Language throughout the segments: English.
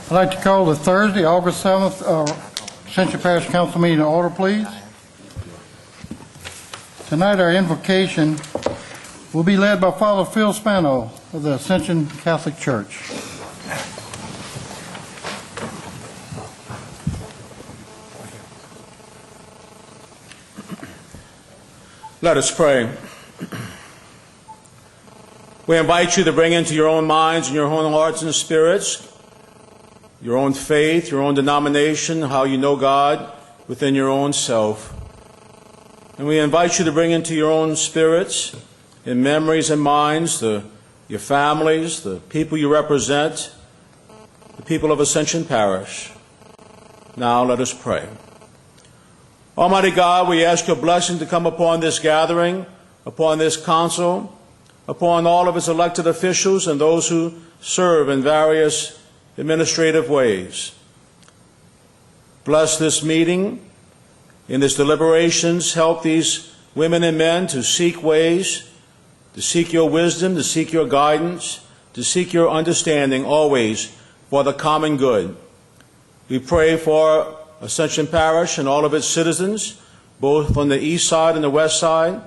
I'd like to call the Thursday, August 7th, Ascension Parish Council meeting to order, please. Tonight, our invocation will be led by Father Phil Spano of the Ascension Catholic Church. Let us pray. We invite you to bring into your own minds and your own hearts and spirits your own faith, your own denomination, how you know God within your own self. And we invite you to bring into your own spirits, in memories and minds, your families, the people you represent, the people of Ascension Parish. Now let us pray. Almighty God, we ask your blessing to come upon this gathering, upon this council, upon all of its elected officials and those who serve in various administrative ways. Bless this meeting. In its deliberations, help these women and men to seek ways, to seek your wisdom, to seek your guidance, to seek your understanding always for the common good. We pray for Ascension Parish and all of its citizens, both on the east side and the west side.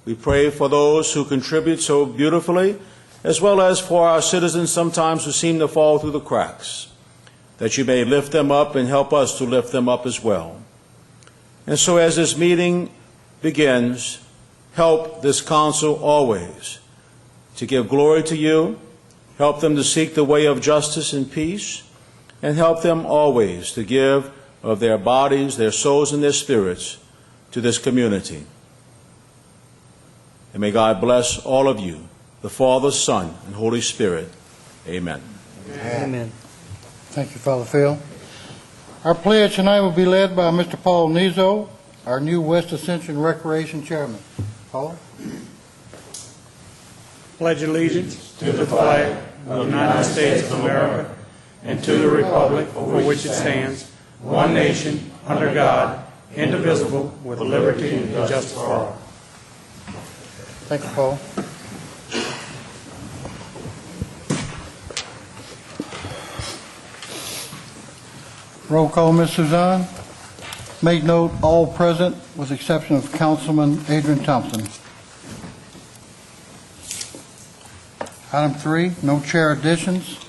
We pray for those who contribute so beautifully, as well as for our citizens sometimes who seem to fall through the cracks, that you may lift them up and help us to lift them up as well. And so as this meeting begins, help this council always to give glory to you, help them to seek the way of justice and peace, and help them always to give of their bodies, their souls, and their spirits to this community. And may God bless all of you, the Father, Son, and Holy Spirit. Amen. Amen. Thank you, Father Phil. Our pledge tonight will be led by Mr. Paul Nizo, our new West Ascension Recreation Chairman. Paul? Pledge allegiance to the flag of the United States of America and to the republic for which it stands, one nation, under God, indivisible, with liberty and justice for all. Thank you, Paul. Roll call, Ms. Suzanne. Make note, all present, with the exception of Councilman Adrian Thompson. Item 3, no chair additions.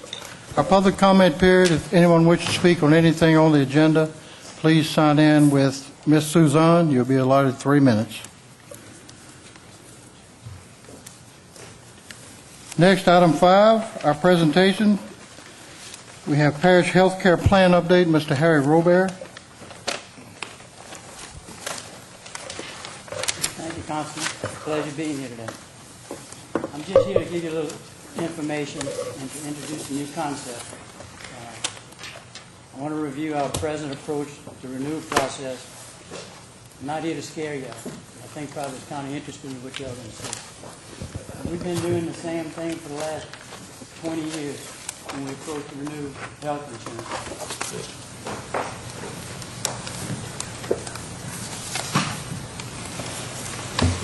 Our public comment period, if anyone wishes to speak on anything on the agenda, please sign in with Ms. Suzanne. You'll be allotted 3 minutes. Next, item 5, our presentation. We have Parish Health Care Plan update, Mr. Harry Robert. Thank you, Councilman. Pleasure being here today. I'm just here to give you a little information and to introduce a new concept. I want to review our present approach to the renewal process. I'm not here to scare you. I think probably it's kind of interesting what you're going to say. We've been doing the same thing for the last 20 years when we approach to renew health insurance.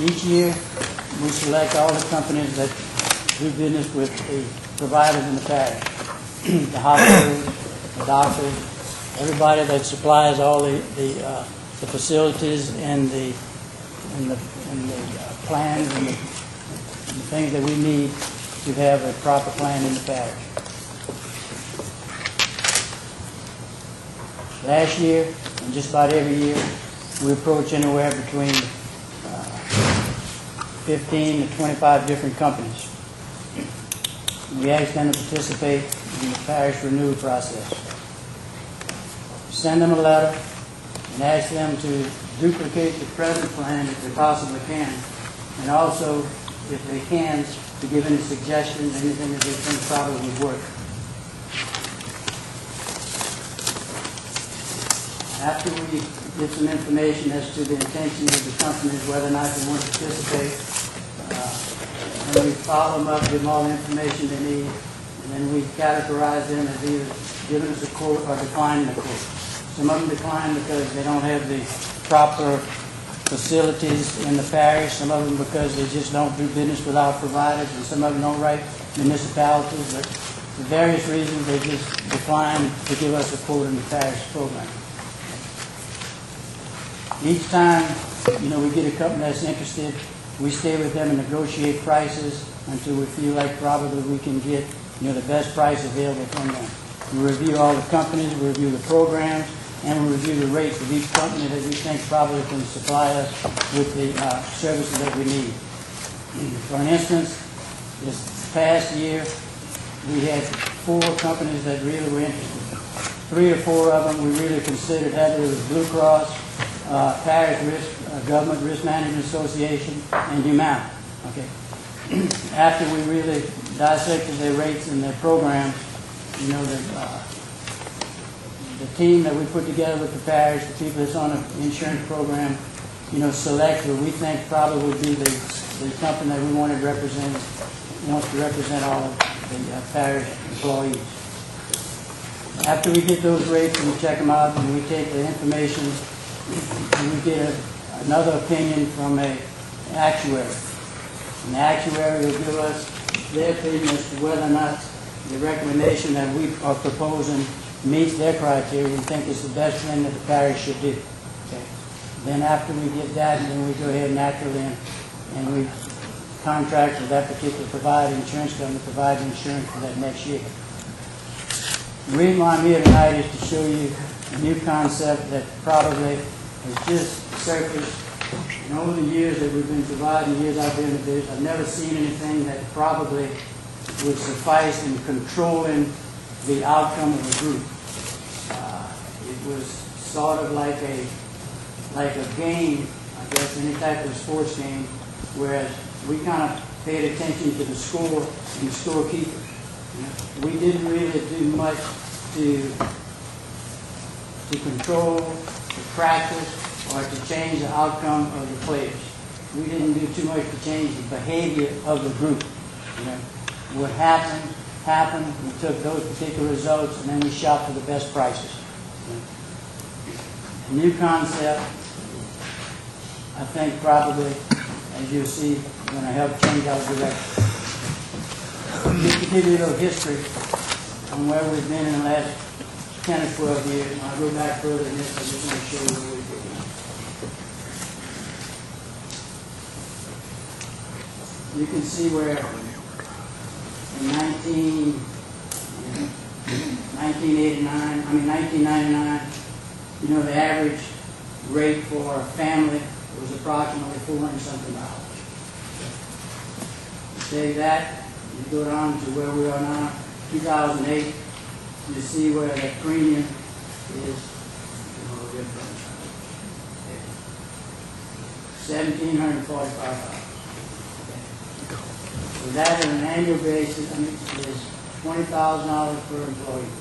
Each year, we select all the companies that do business with the providers in the parish, the hospitals, the doctors, everybody that supplies all the facilities and the plans and the things that we need to have a proper plan in the parish. Last year, and just about every year, we approach anywhere between 15 to 25 different companies. We ask them to participate in the parish renewal process. Send them a letter and ask them to duplicate the present plan if they possibly can, and also, if they can, to give any suggestions, anything that they think probably would work. After we get some information as to the intentions of the companies, whether or not they want to participate, and we follow them up, give them all the information they need, and then we categorize them as either giving us a quote or declining a quote. Some of them decline because they don't have the proper facilities in the parish, some of them because they just don't do business with our providers, and some of them don't write municipalities, but for various reasons, they just declined to give us a quote in the parish program. Each time, we get a company that's interested, we stay with them and negotiate prices until we feel like probably we can get, the best price available from them. We review all the companies, we review the programs, and we review the rates of each company that we think probably can supply us with the services that we need. For instance, this past year, we had 4 companies that really were interested. 3 or 4 of them we really considered heavily. It was Blue Cross, Parish Government Risk Management Association, and Humana. Okay. After we really dissected their rates and their programs, the team that we put together with the parish, the people that's on the insurance program, select who we think probably would be the company that we wants to represent all of the parish employees. After we get those rates and we check them out and we take the information and we get another opinion from an actuary. And the actuary will give us their opinion as to whether or not the recommendation that we are proposing meets their criteria and think is the best thing that the parish should do. Okay. Then after we get that, then we go ahead naturally and we contract with that particular insurance company to provide insurance for that next year. The reason why I'm here tonight is to show you a new concept that probably has just surfaced. And over the years that we've been providing, years I've been in the business, I've never seen anything that probably would suffice in controlling the outcome of the group. It was sort of like a game, I guess, any type of sports game, whereas we kind of paid attention to the score and the scorekeeper. We didn't really do much to control, to practice, or to change the outcome of the players. We didn't do too much to change the behavior of the group. What happened. We took those particular results and then we shopped for the best prices. A new concept, I think probably, as you'll see, going to help change our direction. Just to give you a little history on where we've been in the last 10 or 12 years. And I'll go back further than this. I just want to show you where we've been. You can see where in 1999, the average rate for a family was approximately $400-something. Take that, you go down to where we are now, 2008, you see where that premium is, $1,745. So that on an annual basis, is $20,000 per employee.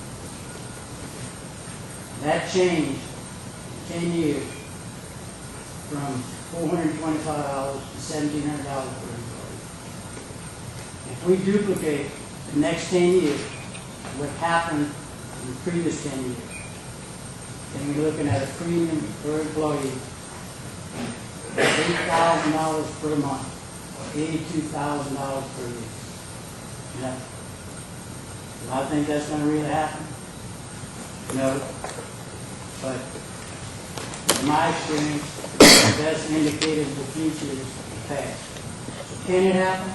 That changed in 10 years from $425 to $1,700 per employee. If we duplicate the next 10 years, what happened in the previous 10 years, then we're looking at a premium per employee of $8,000 per month, or $82,000 per year. Do I think that's going to really happen? No. But in my experience, the best indicator of the future is the past. So can it happen?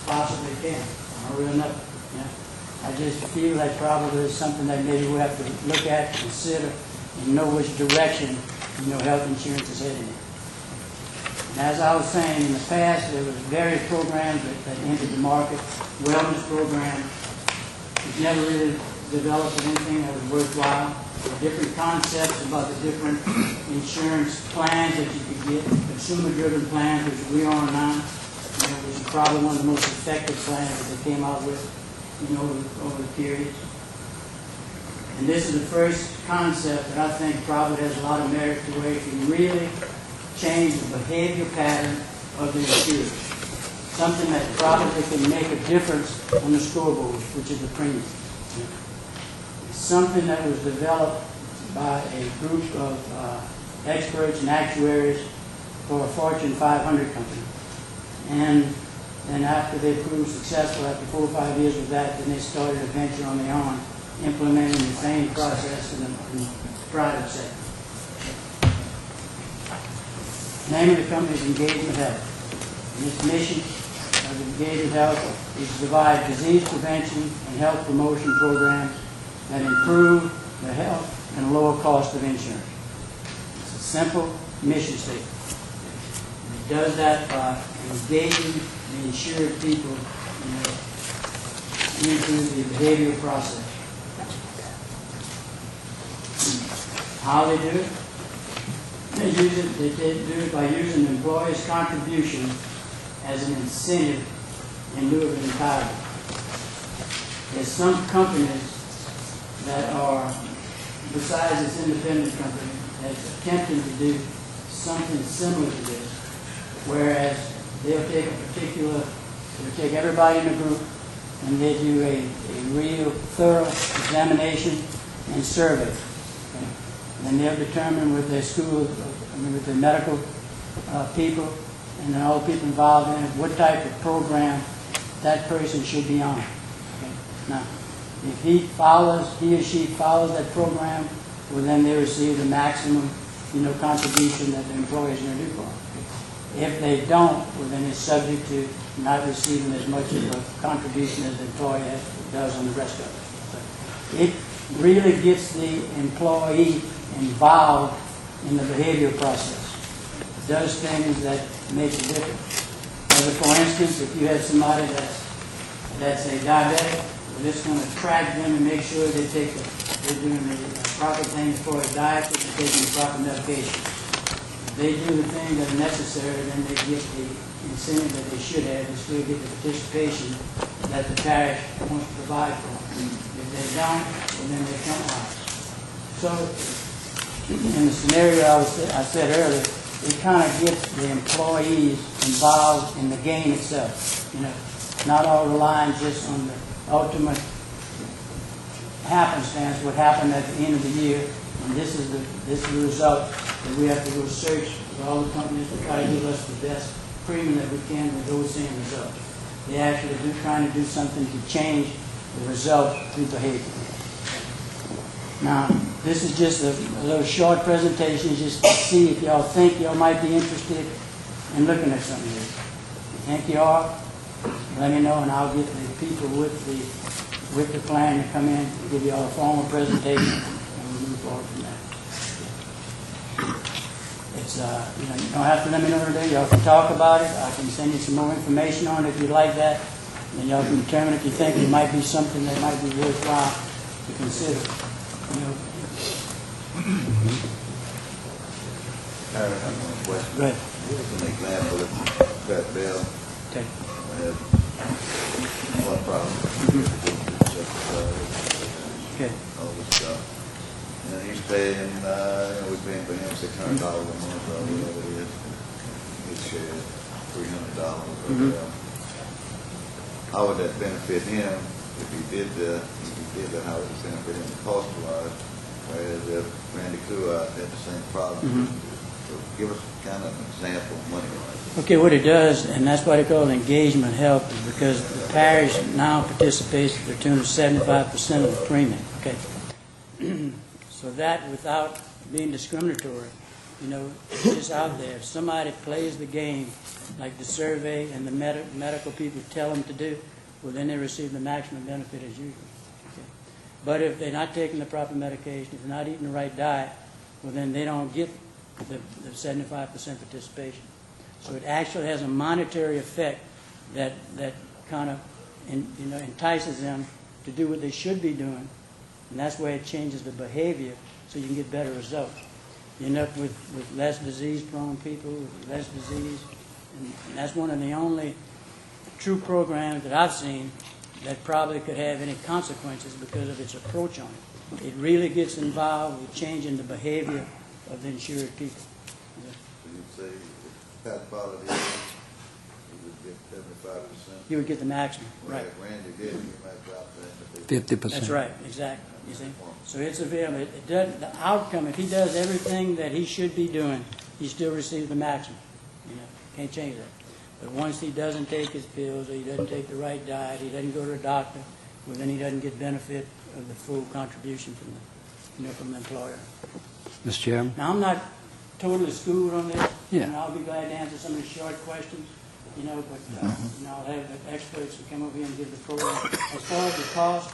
Possibly can. I don't really know. I just feel like probably it's something that maybe we have to look at, consider, and know which direction health insurance is heading in. And as I was saying, in the past, there was various programs that entered the market, wellness programs. We've never really developed anything that was worthwhile. There were different concepts about the different insurance plans that you could get, consumer-driven plans, which we are now, which is probably one of the most effective plans that they came out with, over the period. And this is the first concept that I think probably has a lot of merit to where it can really change the behavior pattern of the insured. Something that probably can make a difference on the scoreboard, which is the premium. It's something that was developed by a group of experts and actuaries for a Fortune 500 company. And And after they proved successful, after 4 or 5 years with that, then they started a venture on their own, implementing the same process in the private sector. The name of the company is Engagement Health. And its mission of Engagement Health is to provide disease prevention and health promotion programs that improve the health and lower cost of insurance. It's a simple mission statement. It does that by engaging the insured people into the behavioral process. How they do it? They do it by using the employee's contribution as an incentive in lieu of an entitlement. There's some companies that are, besides this independent company, that's attempting to do something similar to this, whereas they'll take everybody in the group and they do a real thorough examination and survey. Okay? And they'll determine with their with their medical people and then all the people involved in it, what type of program that person should be on. Okay? Now, if he or she follows that program, well, then they receive the maximum, contribution that the employer is going to do for them. If they don't, well, then it's subject to not receiving as much of a contribution as the employer does on the rest of it. So it really gets the employee involved in the behavioral process. It does things that makes a difference. For instance, if you have somebody that's a diabetic, well, it's going to track them and make sure they're doing the proper things for a diet, that they're taking the proper medication. If they do the things that are necessary, then they get the incentive that they should have and still get the participation that the parish wants to provide for them. If they don't, well, then they come out. So, in the scenario I said earlier, it kind of gets the employees involved in the game itself. Not all relying just on the ultimate happenstance, what happened at the end of the year, and this is the result that we have to go search with all the companies to try to give us the best premium that we can with those same results. They actually trying to do something to change the result through behavior. Now, this is just a little short presentation just to see if y'all think y'all might be interested in looking at something here. If you think you are, let me know and I'll get the people with the plan to come in and give y'all a formal presentation and we'll move forward from there. It's, you don't have to let me know today. Y'all can talk about it. I can send you some more information on it if you'd like that. And y'all can determine if you think it might be something that might be worthwhile to consider. I have one question. Go ahead. Here's an example of that bill. Okay. What problem? Okay. All this stuff. And he's paying, we're paying for him $600 a month or whatever it is. His share $300 or whatever. How would that benefit him if he did that? How would it benefit him cost-wise? Whereas if Randy Kuat had the same problem. So give us kind of an example money-wise. Okay, what it does, and that's why they call it engagement help, is because the parish now participates to the tune of 75% of the premium. Okay, so that without being discriminatory, it's just out there. If somebody plays the game like the survey and the medical people tell them to do, well, then they receive the maximum benefit as usual. Okay. But if they're not taking the proper medication, if they're not eating the right diet, well, then they don't get the 75% participation. So it actually has a monetary effect that kind of entices them to do what they should be doing, and that's where it changes the behavior so you can get better results. You end up with less disease-prone people, with less disease, and that's one of the only true programs that I've seen that probably could have any consequences because of its approach on it. It really gets involved with changing the behavior of the insured people. So you'd say Pat followed him, he would get 75%. You would get the maximum, right? If Randy did, he might drop that to 50%. That's right, exactly. You see, so it's available. It does, the outcome, if he does everything that he should be doing, he still receives the maximum. Can't change that. But once he doesn't take his pills, or he doesn't take the right diet, he doesn't go to a doctor, well, then he doesn't get benefit of the full contribution from from the employer. Mr. Chairman? Now, I'm not totally schooled on this. Yeah. And I'll be glad to answer some of the short questions, but I'll have the experts who come over here and give the program. As far as the cost,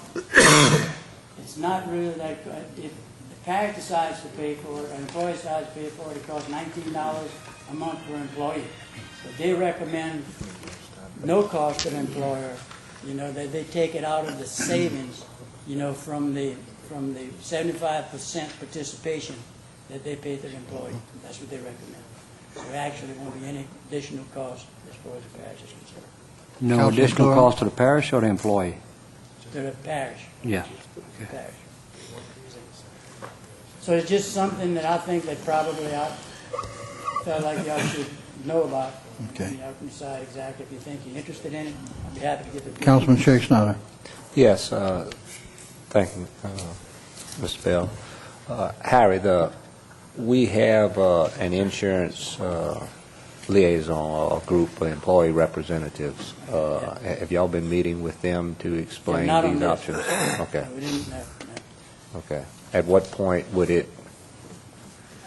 it's not really that, if the parish decides to pay for it, or an employee decides to pay for it, it costs $19 a month per employee. But they recommend no cost to the employer, that they take it out of the savings, from the 75% participation that they pay to the employee. That's what they recommend. So there actually won't be any additional cost as far as the parish is concerned. No Councilman additional Doyle? cost to the parish or the employee? To the parish. Yeah. The parish. So it's just something that I think that probably I felt like y'all should know about. Okay. Y'all can decide exactly if you think you're interested in it. I'd be happy to get the. Councilman Shake Snyder. Yes, thank you, Mr. Bell. Harry, we have an insurance liaison, or group of employee representatives. Have y'all been meeting with them to explain Not on these this. options? Okay, We didn't, no. okay. At what point would it,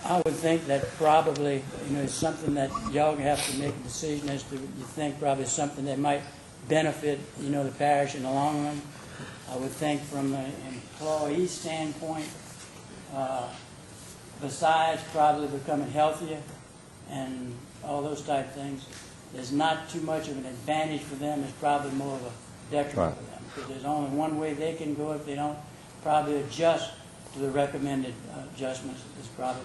I would think that probably, it's something that y'all have to make a decision as to, you think probably something that might benefit, the parish in the long run. I would think from the employee standpoint, besides probably becoming healthier and all those type of things, there's not too much of an advantage for them. It's probably more of a detriment for them. Because there's only one way they can go if they don't probably adjust to the recommended adjustments. Is probably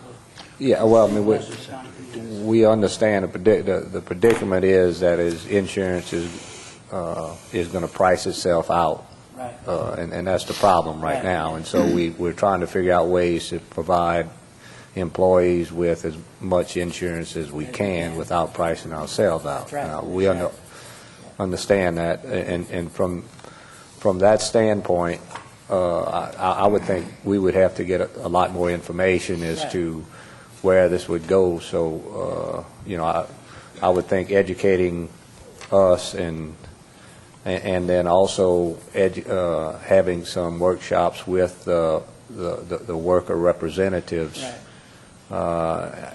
yeah, well, I mean, contributions. we understand the predicament is that insurance is going to price itself out. Right. And that's the problem right Right. now. And so we're trying to figure out ways to provide employees with as much insurance as we can without pricing ourselves out. That's right. Now, we understand that, and from that standpoint, I would think we would have to get a lot more information as Right. to where this would go. So, I would think educating us and then also having some workshops with the worker representatives. Right.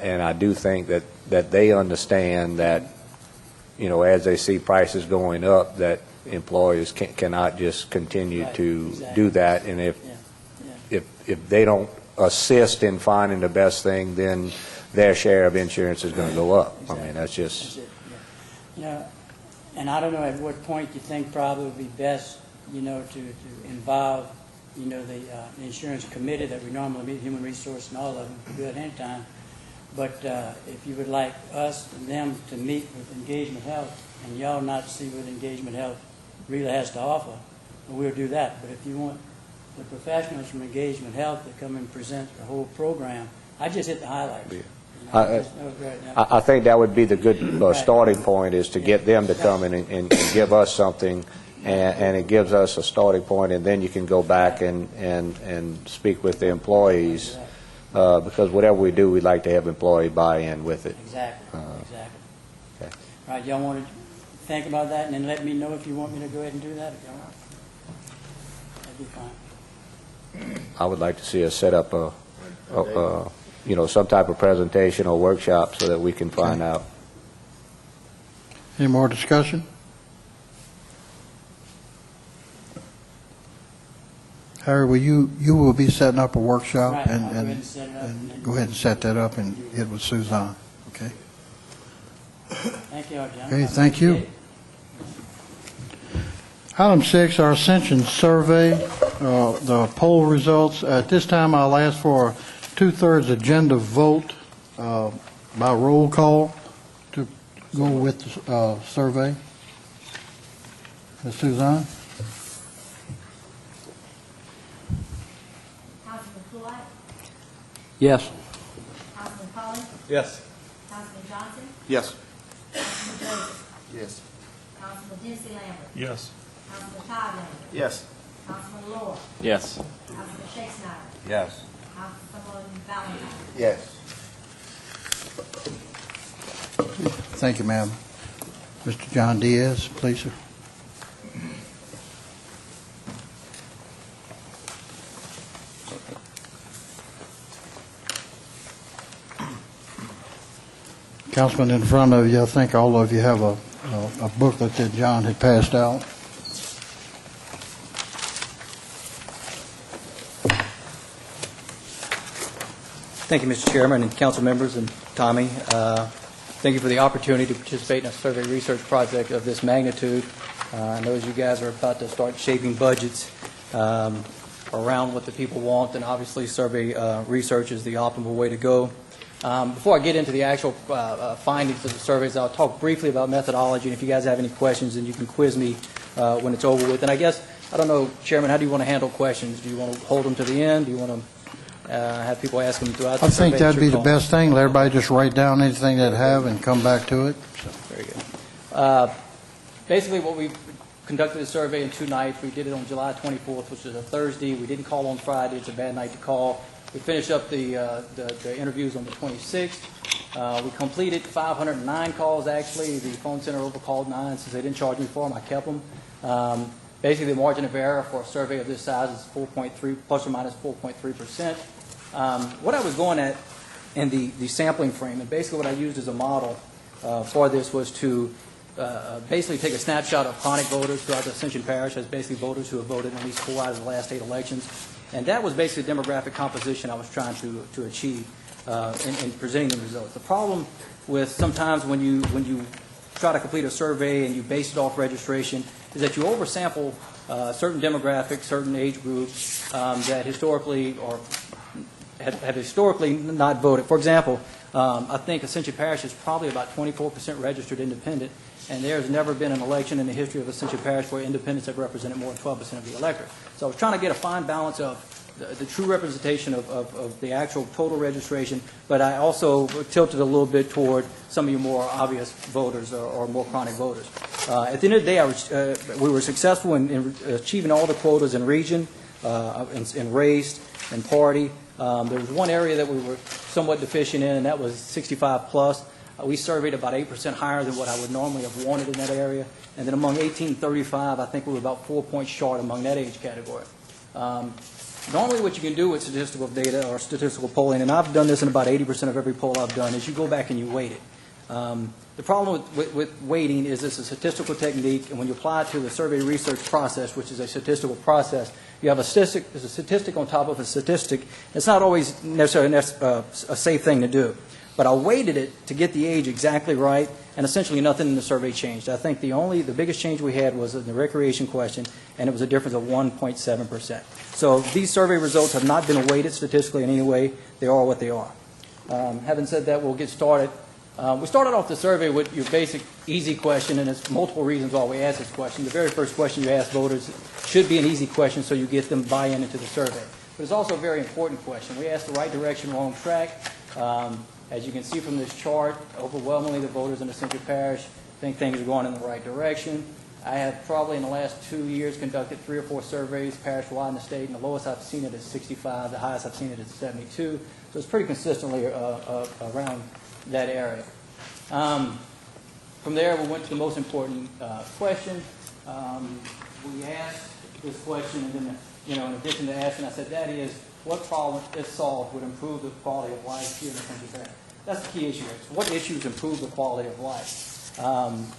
And I do think that they understand that, as they see prices going up, that employers cannot just continue Right, to exactly. do that. And Yeah. if they don't assist in finding the best thing, then their share of insurance is going to go up. I mean, that's That's just... it, yeah. And I don't know at what point you think probably would be best, to involve, the insurance committee that we normally meet, human resource and all of them, we do it anytime. But if you would like us and them to meet with Engagement Health, and y'all not see what Engagement Health really has to offer, we'll do that. But if you want the professionals from Engagement Health to come and present the whole program, I just hit the highlights. I think that would be the good starting point, is to get them to come in and give us something, and it gives us a starting point, and then you can go back and speak with the employees, because whatever we do, we'd like to have employee buy-in with it. Exactly, exactly. Okay. All right, y'all want to think about that, and then let me know if you want me to go ahead and do that, if y'all want. That'd be fine. I would like to see us set up some type of presentation or workshop so that we can find out. Any more discussion? Harry, you will be setting up a workshop? Right, I'll go ahead and and set it up. and then- go ahead and set that up and get with Suzanne, okay? Thank you, John. Okay, thank you. Item 6, our Ascension survey, the poll results. At this time, I'll ask for a two-thirds agenda vote by roll call to go with the survey. Ms. Suzanne? Councilman Floyd, Yes. Councilman Collins, Yes. Councilman Johnson, Yes. Councilman Joseph, Yes. Councilman Dempsey Lambert, Yes. Councilman Todd Lambert, Yes. Councilman Lloyd, Yes. Councilman Shake Snyder, Yes. Councilman Valentine. Yes. Thank you, ma'am. Mr. John Diaz, please, sir. Councilman, in front of you, I think all of you have a booklet that John had passed out. Thank you, Mr. Chairman and council members and Tommy. Thank you for the opportunity to participate in a survey research project of this magnitude. I know as you guys are about to start shaping budgets around what the people want, and obviously survey research is the optimal way to go. Before I get into the actual findings of the surveys, I'll talk briefly about methodology, and if you guys have any questions, then you can quiz me when it's over with. And I guess, I don't know, Chairman, how do you want to handle questions? Do you want to hold them to the end? Do you want to have people ask them throughout the I think survey? that'd be the best thing. Let everybody just write down anything they have and come back to it. So. Very good. Basically, what we conducted the survey in 2 nights. We did it on July 24th, which is a Thursday. We didn't call on Friday. It's a bad night to call. We finished up the interviews on the 26th. We completed 509 calls, actually. The phone center overcalled 9 since they didn't charge me for them. I kept them. Basically, the margin of error for a survey of this size is 4.3, plus or minus 4.3%. What I was going at in the sampling frame, and basically what I used as a model for this was to basically take a snapshot of chronic voters throughout the Ascension Parish as basically voters who have voted in at least 4 out of the last 8 elections. And that was basically the demographic composition I was trying to achieve in presenting the results. The problem with sometimes when you try to complete a survey and you base it off registration is that you oversample certain demographics, certain age groups that historically or have historically not voted. For example, I think Ascension Parish is probably about 24% registered independent, and there's never been an election in the history of Ascension Parish where independents have represented more than 12% of the electorate. So I was trying to get a fine balance of the true representation of the actual total registration, but I also tilted a little bit toward some of your more obvious voters or more chronic voters. At the end of the day, we were successful in achieving all the quotas in region, in race, and party. There was one area that we were somewhat deficient in, and that was 65 plus. We surveyed about 8% higher than what I would normally have wanted in that area. And then among 18 and 35, I think we were about 4 points short among that age category. Normally what you can do with statistical data or statistical polling, and I've done this in about 80% of every poll I've done, is you go back and you weight it. The problem with weighting is it's a statistical technique, and when you apply it to the survey research process, which is a statistical process, you have a statistic on top of a statistic. It's not always necessarily a safe thing to do. But I weighted it to get the age exactly right, and essentially nothing in the survey changed. I think the biggest change we had was in the recreation question, and it was a difference of 1.7%. So these survey results have not been weighted statistically in any way. They are what they are. Having said that, we'll get started. We started off the survey with your basic easy question, and there's multiple reasons why we asked this question. The very first question you ask voters should be an easy question so you get them buy-in into the survey. But it's also a very important question. We asked the right direction, wrong track. As you can see from this chart, overwhelmingly the voters in Ascension Parish think things are going in the right direction. I have probably in the last 2 years conducted 3 or 4 surveys parish-wide in the state, and the lowest I've seen it is 65, the highest I've seen it is 72. So it's pretty consistently around that area. From there, we went to the most important question. We asked this question, and then, in addition to asking, I said, that is, what problem, if solved, would improve the quality of life here in Ascension Parish? That's the key issue. What issues improve the quality of life?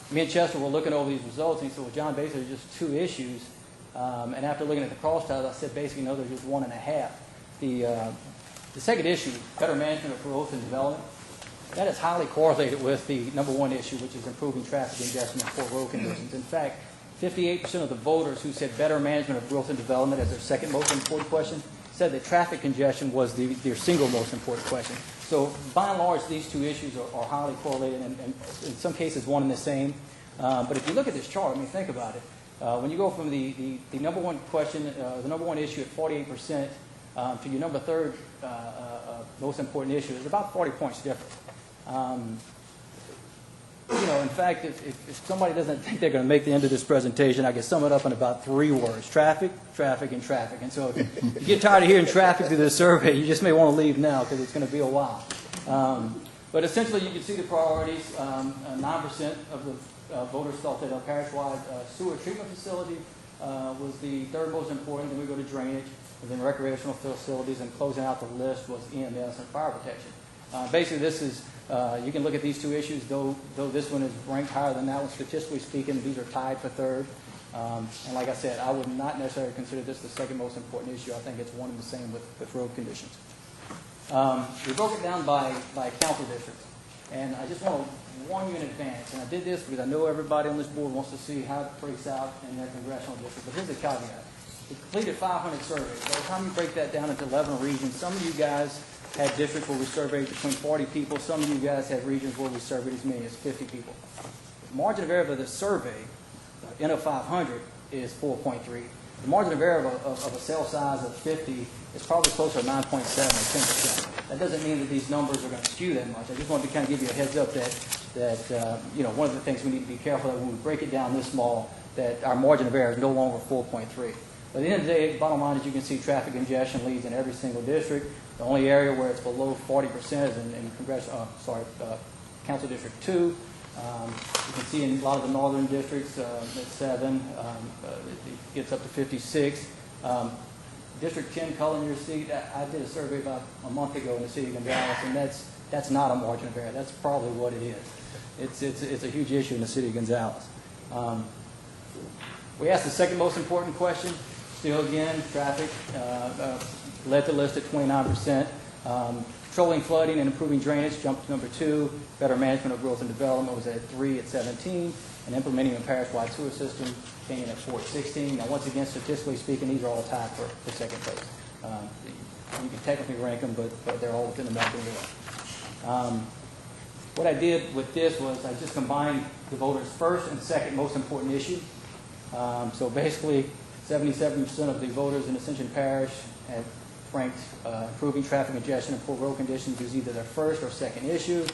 Me and Chester were looking over these results, and he said, well, John, basically there's just 2 issues. And after looking at the crosstabs, I said, basically, no, there's just 1.5. The second issue, better management of growth and development, that is highly correlated with the number 1 issue, which is improving traffic congestion and poor road conditions. In fact, 58% of the voters who said better management of growth and development as their second most important question said that traffic congestion was their single most important question. So by and large, these 2 issues are highly correlated and in some cases one and the same. But if you look at this chart, think about it. When you go from the number 1 question, the number 1 issue at 48% to your number 3rd most important issue, it's about 40 points different. In fact, if somebody doesn't think they're going to make the end of this presentation, I can sum it up in about 3 words: traffic, traffic, and traffic. And so if you get tired of hearing traffic through this survey, you just may want to leave now because it's going to be a while. But essentially, you can see the priorities. 9% of the voters thought that a parish-wide sewer treatment facility was the third most important. Then we go to drainage, and then recreational facilities, and closing out the list was EMS and fire protection. Basically, this is, you can look at these two issues, though this one is ranked higher than that one. Statistically speaking, these are tied for third. And like I said, I would not necessarily consider this the second most important issue. I think it's one and the same with road conditions. We broke it down by council districts. And I just want to warn you in advance, and I did this because I know everybody on this board wants to see how it breaks out in their congressional district. But here's the caveat. We completed 500 surveys. By the time you break that down into 11 regions, some of you guys had districts where we surveyed between 40 people. Some of you guys had regions where we surveyed as many as 50 people. The margin of error of the survey, N of 500, is 4.3. The margin of error of a cell size of 50 is probably closer to 9.7 or 10%. That doesn't mean that these numbers are going to skew that much. I just wanted to kind of give you a heads up that you know, one of the things we need to be careful that when we break it down this small, that our margin of error is no longer 4.3. But at the end of the day, bottom line is you can see traffic congestion leads in every single district. The only area where it's below 40% is in Council District 2. You can see in a lot of the northern districts, at 7, it gets up to 56. District 10, color your seat. I did a survey about a month ago in the city of Gonzales, and that's not a margin of error. That's probably what it is. It's a huge issue in the city of Gonzales. We asked the second most important question. Still, again, traffic led the list at 29%. Controlling flooding and improving drainage jumped to number 2. Better management of growth and development was at 3 at 17. And implementing a parish-wide sewer system came in at 4 at 16. Now, once again, statistically speaking, these are all tied for second place. You can technically rank them, but they're all within the margin of error. What I did with this was I just combined the voters' first and second most important issue. So basically, 77% of the voters in Ascension Parish had ranked improving traffic congestion and poor road conditions as either their first or second issue.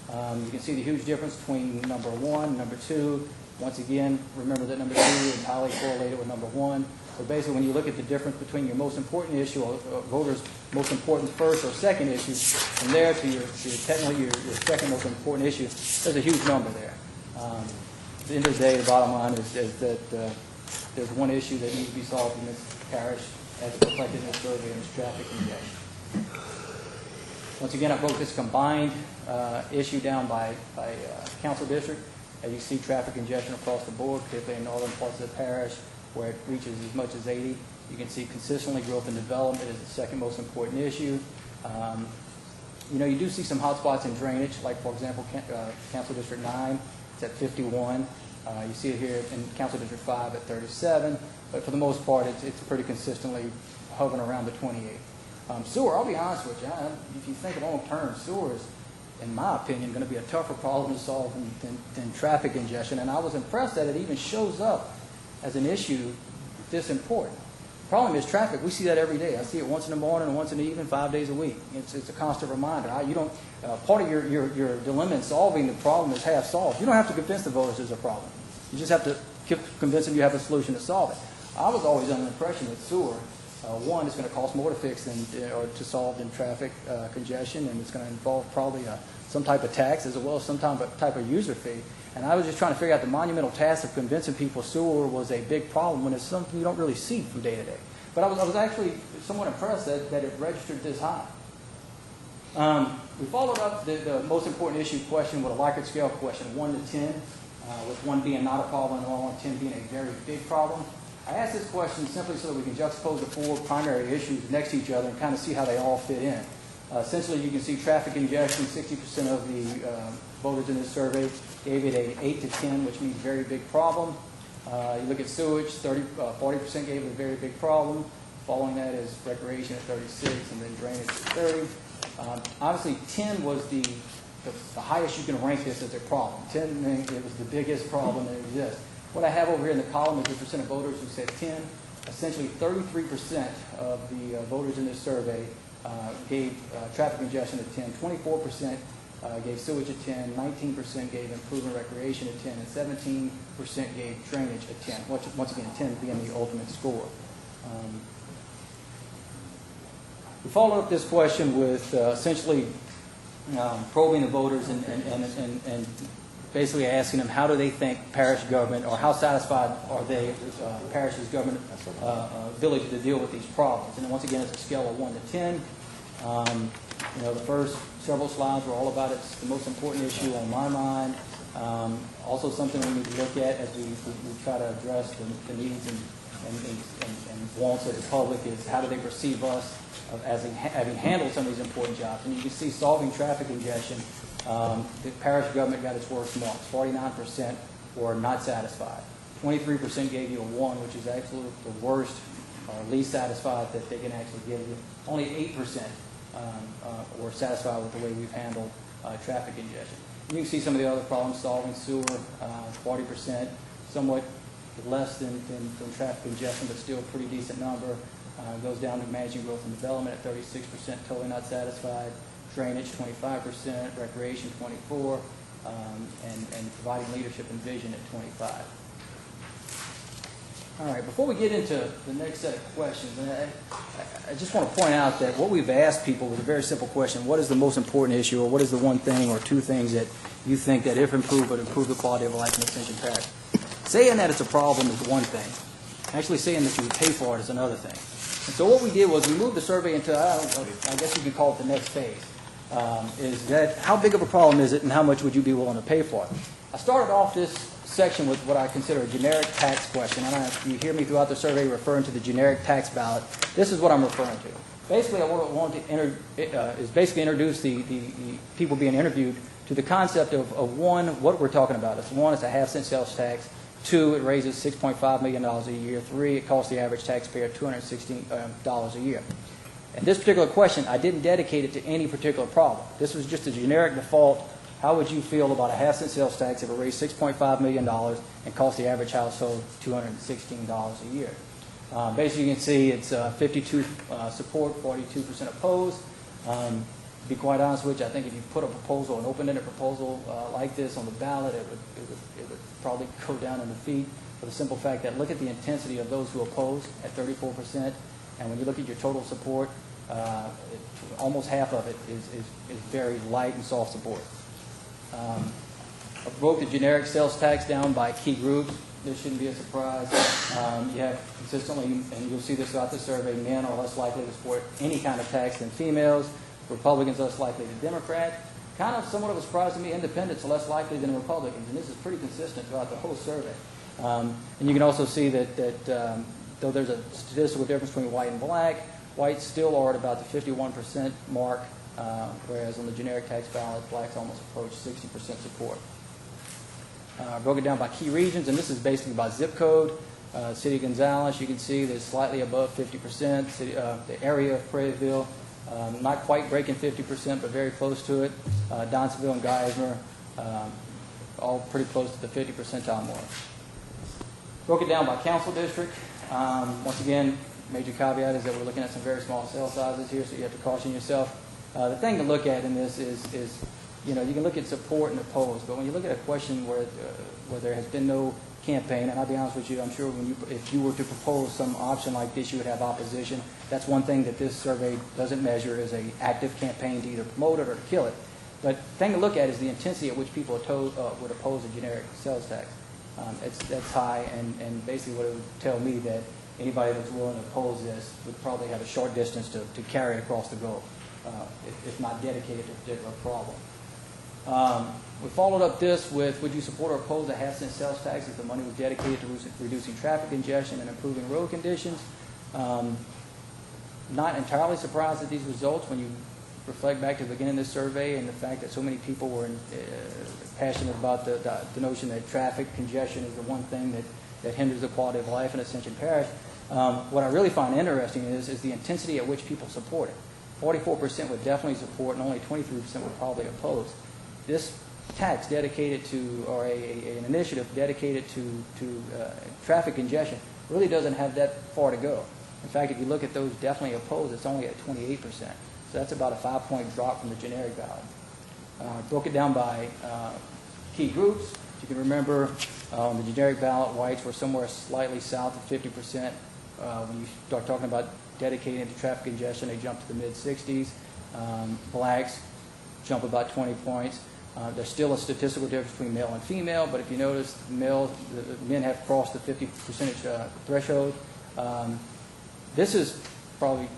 You can see the huge difference between number 1 and number 2. Once again, remember that number 2 is highly correlated with number 1. So basically, when you look at the difference between your most important issue, or voters' most important first or second issue, from there to your second most important issue, there's a huge number there. At the end of the day, the bottom line is that there's one issue that needs to be solved in this parish as reflected in the survey, and it's traffic congestion. Once again, I broke this combined issue down by council district. As you see, traffic congestion across the board, particularly in northern parts of the parish, where it reaches as much as 80. You can see consistently growth and development is the second most important issue. You know, you do see some hot spots in drainage, like, for example, Council District 9, it's at 51. You see it here in Council District 5 at 37. But for the most part, it's pretty consistently hovering around the 28. Sewer, I'll be honest with you, if you think long term, sewer is, in my opinion, going to be a tougher problem to solve than traffic congestion. And I was impressed that it even shows up as an issue this important. The problem is traffic. We see that every day. I see it once in the morning and once in the evening, 5 days a week. It's a constant reminder. Part of your dilemma in solving the problem is half solved. You don't have to convince the voters there's a problem. You just have to convince them you have a solution to solve it. I was always under the impression that sewer, one, it's going to cost more to fix or to solve than traffic congestion, and it's going to involve probably some type of tax as well as some type of user fee. And I was just trying to figure out the monumental task of convincing people sewer was a big problem when it's something you don't really see from day to day. But I was actually somewhat impressed that it registered this high. We followed up the most important issue question with a Likert scale question, 1 to 10, with 1 being not a problem at all and 10 being a very big problem. I asked this question simply so that we can juxtapose the 4 primary issues next to each other and kind of see how they all fit in. Essentially, you can see traffic congestion. 60% of the voters in this survey gave it an 8 to 10, which means very big problem. You look at sewage, 40% gave it a very big problem. Following that is recreation at 36, and then drainage at 30. Obviously, 10 was the highest you can rank this as a problem. 10, it was the biggest problem that exists. What I have over here in the column is the percent of voters who said 10. Essentially, 33% of the voters in this survey gave traffic congestion a 10. 24% gave sewage a 10. 19% gave improving recreation a 10. And 17% gave drainage a 10. Once again, 10 being the ultimate score. We followed up this question with essentially probing the voters and basically asking them how do they think parish government, or how satisfied are they with parish's government ability to deal with these problems. And once again, it's a scale of 1 to 10. The first several slides were all about it's the most important issue on my mind. Also something we need to look at as we try to address the needs and wants of the public is how do they perceive us as having handled some of these important jobs. And you can see solving traffic congestion, the parish government got its worst marks. 49% were not satisfied. 23% gave you a 1, which is absolutely the worst or least satisfied that they can actually give you. Only 8% were satisfied with the way we've handled traffic congestion. And you can see some of the other problems, solving sewer, 40%, somewhat less than traffic congestion, but still a pretty decent number. Goes down to managing growth and development at 36%, totally not satisfied. Drainage, 25%, recreation, 24%, and providing leadership and vision at 25%. All right, before we get into the next set of questions, I just want to point out that what we've asked people was a very simple question. What is the most important issue, or what is the one thing or two things that you think that if improved would improve the quality of life in Ascension Parish? Saying that it's a problem is one thing. Actually saying that you would pay for it is another thing. And so what we did was we moved the survey into, I guess you could call it the next phase. Is that how big of a problem is it, and how much would you be willing to pay for it? I started off this section with what I consider a generic tax question. And you hear me throughout the survey referring to the generic tax ballot. This is what I'm referring to. Basically, I want to basically introduce the people being interviewed to the concept of one, what we're talking about. One, it's a half-cent sales tax. 2, it raises $6.5 million a year. 3, it costs the average taxpayer $216 a year. And this particular question, I didn't dedicate it to any particular problem. This was just a generic default. How would you feel about a half-cent sales tax if it raised $6.5 million and cost the average household $216 a year? Basically, you can see it's 52 support, 42% opposed. To be quite honest with you, I think if you put a proposal, an open-ended proposal like this on the ballot, it would probably go down in defeat for the simple fact that look at the intensity of those who oppose at 34%, and when you look at your total support, almost half of it is very light and soft support. I broke the generic sales tax down by key groups. This shouldn't be a surprise. You have consistently, and you'll see this throughout the survey, men are less likely to support any kind of tax than females. Republicans less likely than Democrats. Kind of somewhat of a surprise to me, independents are less likely than Republicans, and this is pretty consistent throughout the whole survey. And you can also see that though there's a statistical difference between white and black, whites still are at about the 51% mark, whereas on the generic tax ballot, blacks almost approach 60% support. Broke it down by key regions, and this is basically by zip code. City of Gonzales, you can see there's slightly above 50%. The area of Prairieville, not quite breaking 50%, but very close to it. Donsonville and Geismar, all pretty close to the 50 percentile mark. Broke it down by council district. Once again, major caveat is that we're looking at some very small cell sizes here, so you have to caution yourself. The thing to look at in this is you can look at support and oppose, but when you look at a question where there has been no campaign, and I'll be honest with you, I'm sure if you were to propose some option like this, you would have opposition. That's one thing that this survey doesn't measure is an active campaign to either promote it or to kill it. But the thing to look at is the intensity at which people would oppose a generic sales tax. That's high, and basically what it would tell me that anybody that's willing to oppose this would probably have a short distance to carry it across the goal, if not dedicated to a particular problem. We followed up this with, would you support or oppose a half-cent sales tax if the money was dedicated to reducing traffic congestion and improving road conditions? Not entirely surprised at these results when you reflect back to the beginning of this survey and the fact that so many people were passionate about the notion that traffic congestion is the one thing that hinders the quality of life in Ascension Parish. What I really find interesting is the intensity at which people support it. 44% would definitely support, and only 23% would probably oppose. This tax dedicated to, or an initiative dedicated to traffic congestion really doesn't have that far to go. In fact, if you look at those definitely opposed, it's only at 28%. So that's about a 5-point drop from the generic ballot. Broke it down by key groups. If you can remember, on the generic ballot, whites were somewhere slightly south of 50%. When you start talking about dedicating to traffic congestion, they jumped to the mid-60s. Blacks jump about 20 points. There's still a statistical difference between male and female, but if you notice, the men have crossed the 50% threshold. This is probably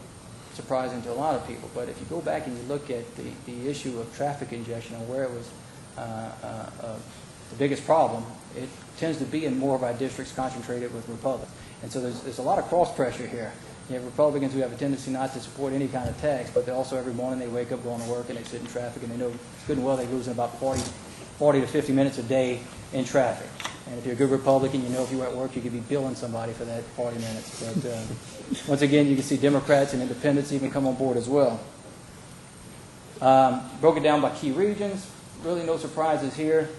surprising to a lot of people, but if you go back and you look at the issue of traffic congestion and where it was the biggest problem, it tends to be in more of our districts concentrated with Republicans. And so there's a lot of cross-pressure here. You have Republicans who have a tendency not to support any kind of tax, but they also every morning they wake up going to work and they sit in traffic and they know good and well they're losing about 40 to 50 minutes a day in traffic. And if you're a good Republican, you know if you were at work you could be billing somebody for that 40 minutes. But once again, you can see Democrats and independents even come on board as well. Broke it down by key regions. Really no surprises here.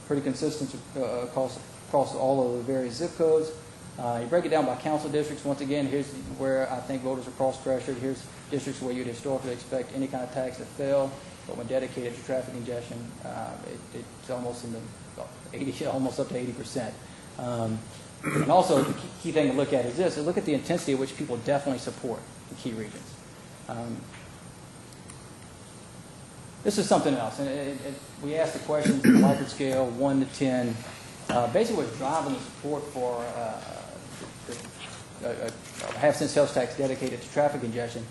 Pretty consistent across all of the various zip codes. You break it down by council districts. Once again, here's where I think voters are cross-pressured. Here's districts where you'd historically expect any kind of tax to fail, but when dedicated to traffic congestion, it's almost in the 80, almost up to 80%. And also, the key thing to look at is this: look at the intensity at which people definitely support the key regions. This is something else, and we asked the questions on a Likert scale, 1 to 10. Basically, what's driving the support for a half-cent sales tax dedicated to traffic congestion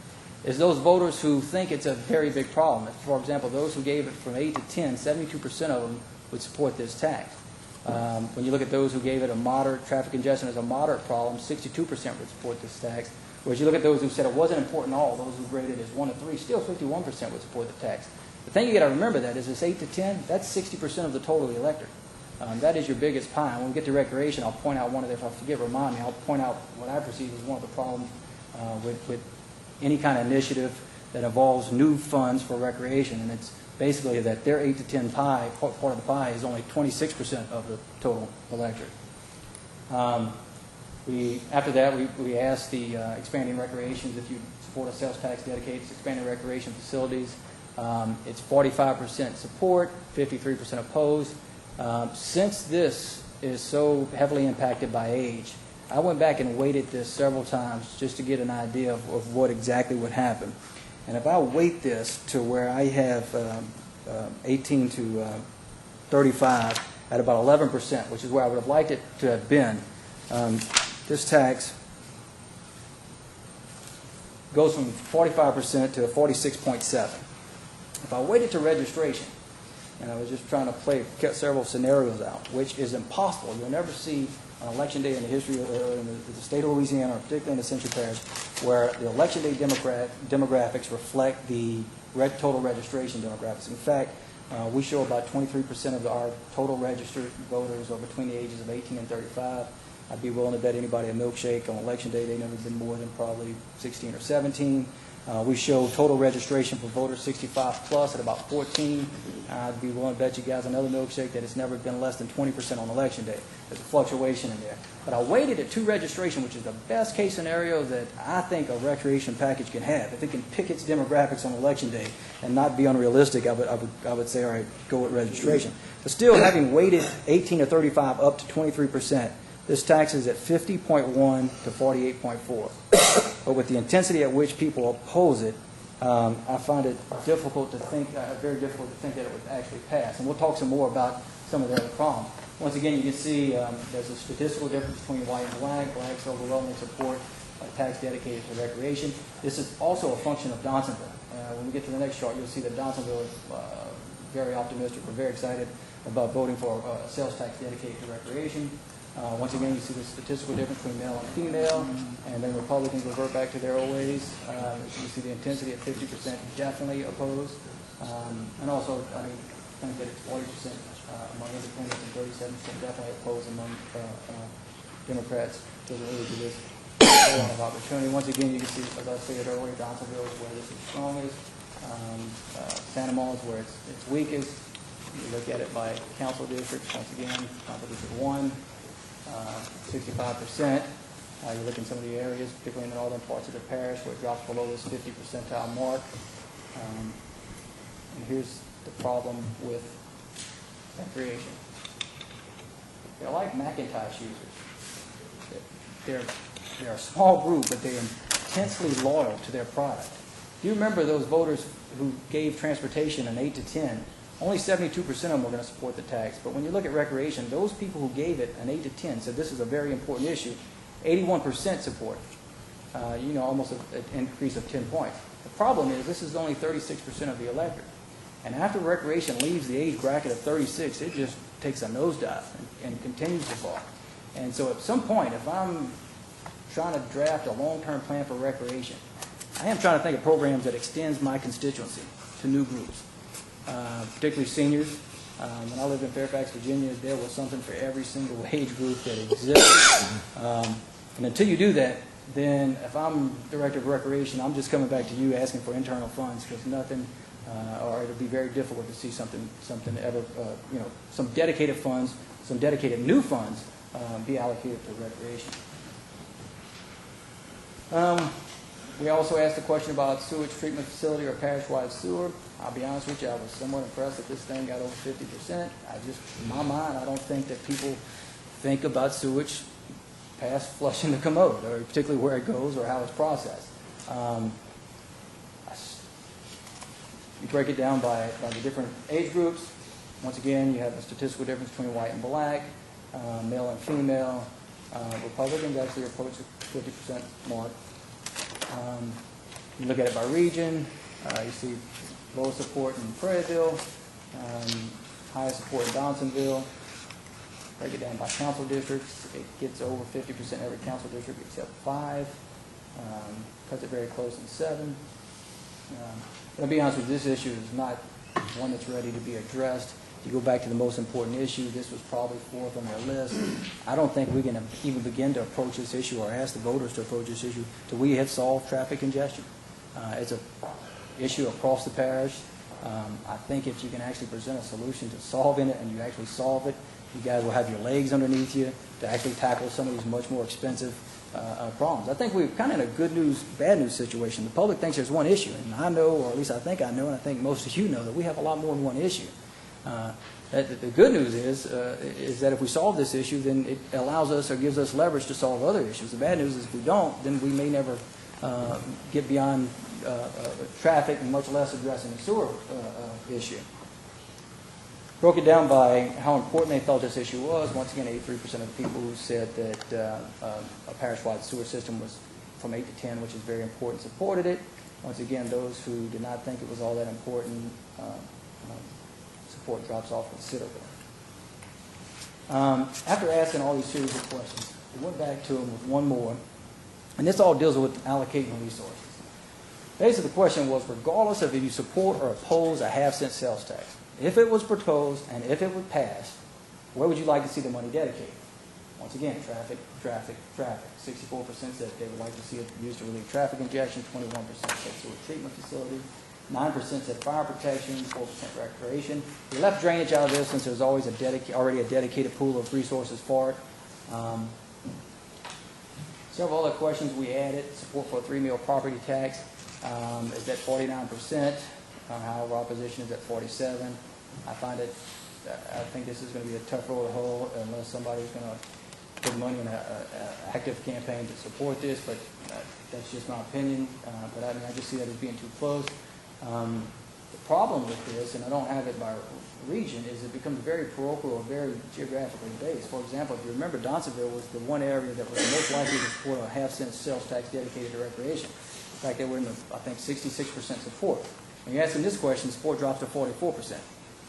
is those voters who think it's a very big problem. For example, those who gave it from 8 to 10, 72% of them would support this tax. When you look at those who gave it a moderate traffic congestion as a moderate problem, 62% would support this tax. Whereas you look at those who said it wasn't important at all, those who graded it as 1 to 3, still 51% would support the tax. The thing you got to remember that is this 8 to 10, that's 60% of the total electorate. That is your biggest pie. When we get to recreation, I'll point out one of the, if I forget, remind me, I'll point out what I perceive as one of the problems with any kind of initiative that involves new funds for recreation. And it's basically that their 8 to 10 pie, part of the pie, is only 26% of the total electorate. After that, we asked the expanding recreations if you support a sales tax dedicated to expanding recreation facilities. It's 45% support, 53% opposed. Since this is so heavily impacted by age, I went back and weighted this several times just to get an idea of what exactly would happen. And if I weight this to where I have 18 to 35 at about 11%, which is where I would have liked it to have been, this tax goes from 45% to 46.7. If I weight it to registration, and I was just trying to get several scenarios out, which is impossible. You'll never see on election day in the history of the state of Louisiana, or particularly in Ascension Parish, where the election day demographics reflect the total registration demographics. In fact, we show about 23% of our total registered voters are between the ages of 18 and 35. I'd be willing to bet anybody a milkshake on election day they've never been more than probably 16 or 17. We show total registration for voters 65 plus at about 14. I'd be willing to bet you guys another milkshake that it's never been less than 20% on election day. There's a fluctuation in there. But I weighted it to registration, which is the best case scenario that I think a recreation package can have. If it can pick its demographics on election day and not be unrealistic, I would say, all right, go with registration. But still, having weighted 18 to 35 up to 23%, this tax is at 50.1 to 48.4. But with the intensity at which people oppose it, I find it difficult to think, very difficult to think that it would actually pass. And we'll talk some more about some of the other problems. Once again, you can see there's a statistical difference between white and black. Blacks overwhelmingly support a tax dedicated to recreation. This is also a function of Johnsonville. When we get to the next chart, you'll see that Johnsonville is very optimistic. We're very excited about voting for a sales tax dedicated to recreation. Once again, you see the statistical difference between male and female, and then Republicans revert back to their old ways. You see the intensity at 50% definitely opposed, and also, I think that it's 40% among independents and 37% definitely opposed among Democrats. Doesn't really give this a lot of opportunity. Once again, you can see, as I said earlier, Johnsonville is where this is strongest. Santa Monica is where it's weakest. You look at it by council districts. Once again, council district 1. 65%. You look in some of the areas, particularly in the northern parts of the parish, where it drops below this 50 percentile mark. And here's the problem with recreation. They're like Macintosh users. They're a small group, but they're intensely loyal to their product. Do you remember those voters who gave transportation an 8 to 10, only 72% of them were going to support the tax. But when you look at recreation, those people who gave it an 8 to 10 said this is a very important issue. 81% support it. Almost an increase of 10 points. The problem is this is only 36% of the electorate. And after recreation leaves the age bracket of 36, it just takes a nosedive and continues to fall. And so at some point, if I'm trying to draft a long-term plan for recreation, I am trying to think of programs that extends my constituency to new groups, particularly seniors. When I lived in Fairfax, Virginia, there was something for every single age group that existed. And until you do that, then if I'm director of recreation, I'm just coming back to you asking for internal funds because nothing, or it'll be very difficult to see something ever, some dedicated funds, some dedicated new funds be allocated to recreation. We also asked the question about sewage treatment facility or parish-wide sewer. I'll be honest with you, I was somewhat impressed that this thing got over 50%. In my mind, I don't think that people think about sewage past flushing the commode, or particularly where it goes or how it's processed. You break it down by the different age groups. Once again, you have a statistical difference between white and black, male and female. Republicans actually approach the 50% mark. You look at it by region. You see low support in Prairieville, higher support in Johnsonville. Break it down by council districts. It gets over 50% every council district except 5. Cuts it very close in 7. But I'll be honest with you, this issue is not one that's ready to be addressed. If you go back to the most important issue, this was probably 4th on their list. I don't think we can even begin to approach this issue or ask the voters to approach this issue till we have solved traffic congestion. It's an issue across the parish. I think if you can actually present a solution to solving it and you actually solve it, you guys will have your legs underneath you to actually tackle some of these much more expensive problems. I think we're kind of in a good news, bad news situation. The public thinks there's one issue, and I know, or at least I think I know, and I think most of you know, that we have a lot more than one issue. The good news is that if we solve this issue, then it allows us or gives us leverage to solve other issues. The bad news is if we don't, then we may never get beyond traffic and much less addressing the sewer issue. Broke it down by how important they felt this issue was. Once again, 83% of the people who said that a parish-wide sewer system was from 8 to 10, which is very important, supported it. Once again, those who did not think it was all that important, support drops off considerably. After asking all these series of questions, we went back to them with one more, and this all deals with allocating resources. Basically, the question was, regardless of if you support or oppose a half-cent sales tax, if it was proposed and if it would pass, where would you like to see the money dedicated? Once again, traffic, traffic, traffic. 64% said they would like to see it used to relieve traffic congestion, 21% said sewer treatment facility, 9% said fire protection, 4% recreation. We left drainage out of this since there's always already a dedicated pool of resources for it. Several other questions we added. Support for a 3-meal property tax is at 49%. However, opposition is at 47%. I think this is going to be a tough road to hoe unless somebody's going to put money in an active campaign to support this, but that's just my opinion. But I just see that as being too close. The problem with this, and I don't have it by region, is it becomes very parochial or very geographically based. For example, if you remember, Johnsonville was the one area that was the most likely to support a half-cent sales tax dedicated to recreation. In fact, they were in the, I think, 66% support. When you ask them this question, support drops to 44%.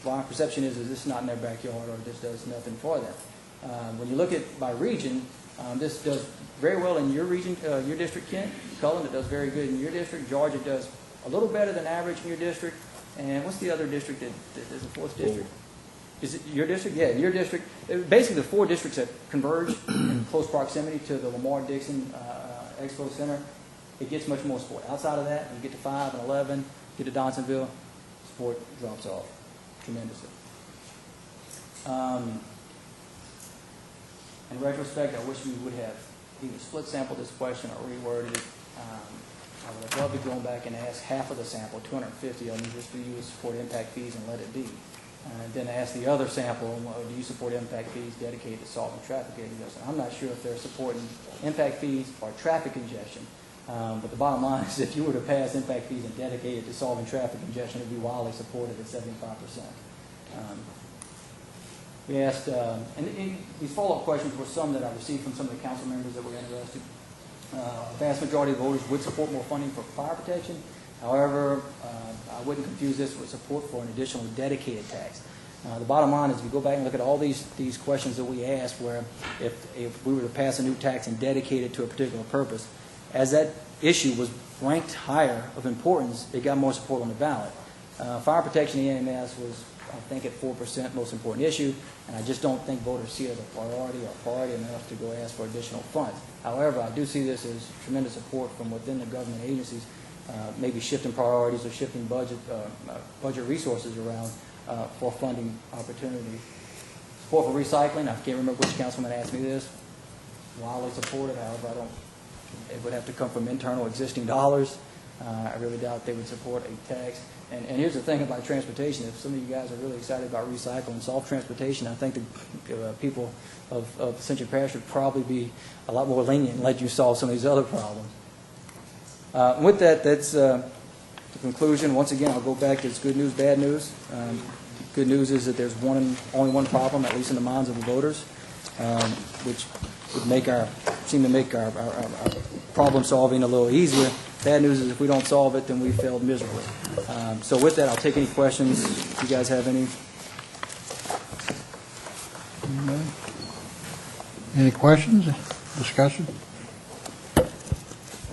Well, our perception is this is not in their backyard or this does nothing for them. When you look at by region, this does very well in your region, your district, Kent. Cullen, it does very good in your district. Georgia does a little better than average in your district. And what's the other district that is the 4th district? Is it your district? Yeah, your district. Basically, the 4 districts that converge in close proximity to the Lamar-Dixon Expo Center, it gets much more support. Outside of that, when you get to 5 and 11, get to Johnsonville, support drops off tremendously. In retrospect, I wish we would have either split sampled this question or reworded it. I would have loved to go back and ask half of the sample, 250 of them, just to use support impact fees and let it be. And then ask the other sample, do you support impact fees dedicated to solving traffic congestion? I'm not sure if they're supporting impact fees or traffic congestion. But the bottom line is if you were to pass impact fees and dedicate it to solving traffic congestion, it would be wildly supported at 75%. We asked, and these follow-up questions were some that I received from some of the council members that were interested. The vast majority of voters would support more funding for fire protection. However, I wouldn't confuse this with support for an additional dedicated tax. The bottom line is if you go back and look at all these questions that we asked where if we were to pass a new tax and dedicate it to a particular purpose, as that issue was ranked higher of importance, it got more support on the ballot. Fire protection and EMS was, I think, at 4% most important issue, and I just don't think voters see it as a priority or priority enough to go ask for additional funds. However, I do see this as tremendous support from within the government agencies, maybe shifting priorities or shifting budget resources around for funding opportunities. Support for recycling, I can't remember which councilman asked me this. Wildly supported, however, it would have to come from internal existing dollars. I really doubt they would support a tax. And here's the thing about transportation. If some of you guys are really excited about recycling and solve transportation, I think the people of Ascension Parish would probably be a lot more lenient and let you solve some of these other problems. With that, that's the conclusion. Once again, I'll go back to it's good news, bad news. Good news is that there's only one problem, at least in the minds of the voters, which would seem to make our problem solving a little easier. Bad news is if we don't solve it, then we failed miserably. So with that, I'll take any questions if you guys have any. Any questions, discussion?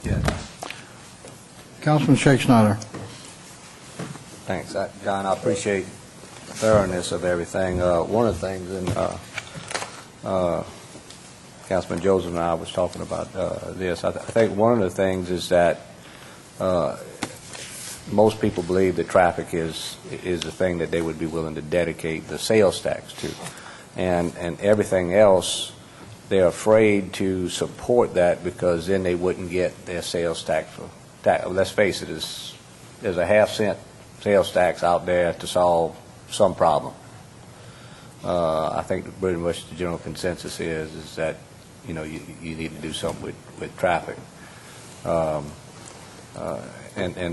Yes. Councilman Shake Snyder. Thanks, John. I appreciate the thoroughness of everything. One of the things, and Councilman Joseph and I was talking about this. I think one of the things is that most people believe that traffic is the thing that they would be willing to dedicate the sales tax to, and everything else they're afraid to support that because then they wouldn't get their sales tax. Let's face it, there's a half-cent sales tax out there to solve some problem. I think pretty much the general consensus is that you need to do something with traffic. And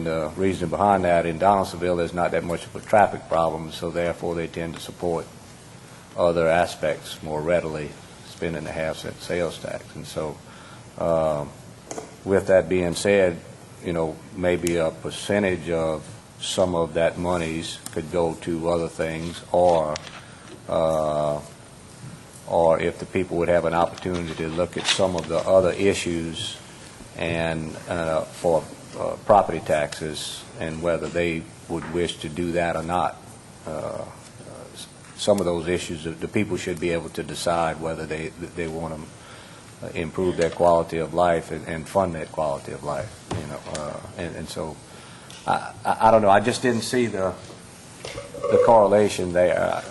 the reason behind that, in Donaldsonville, there's not that much of a traffic problem, so therefore they tend to support other aspects more readily, spending the half-cent sales tax. And so with that being said, maybe a percentage of some of that monies could go to other things, or if the people would have an opportunity to look at some of the other issues and for property taxes and whether they would wish to do that or not. Some of those issues, the people should be able to decide whether they want to improve their quality of life and fund that quality of life. And so I don't know. I just didn't see the correlation there.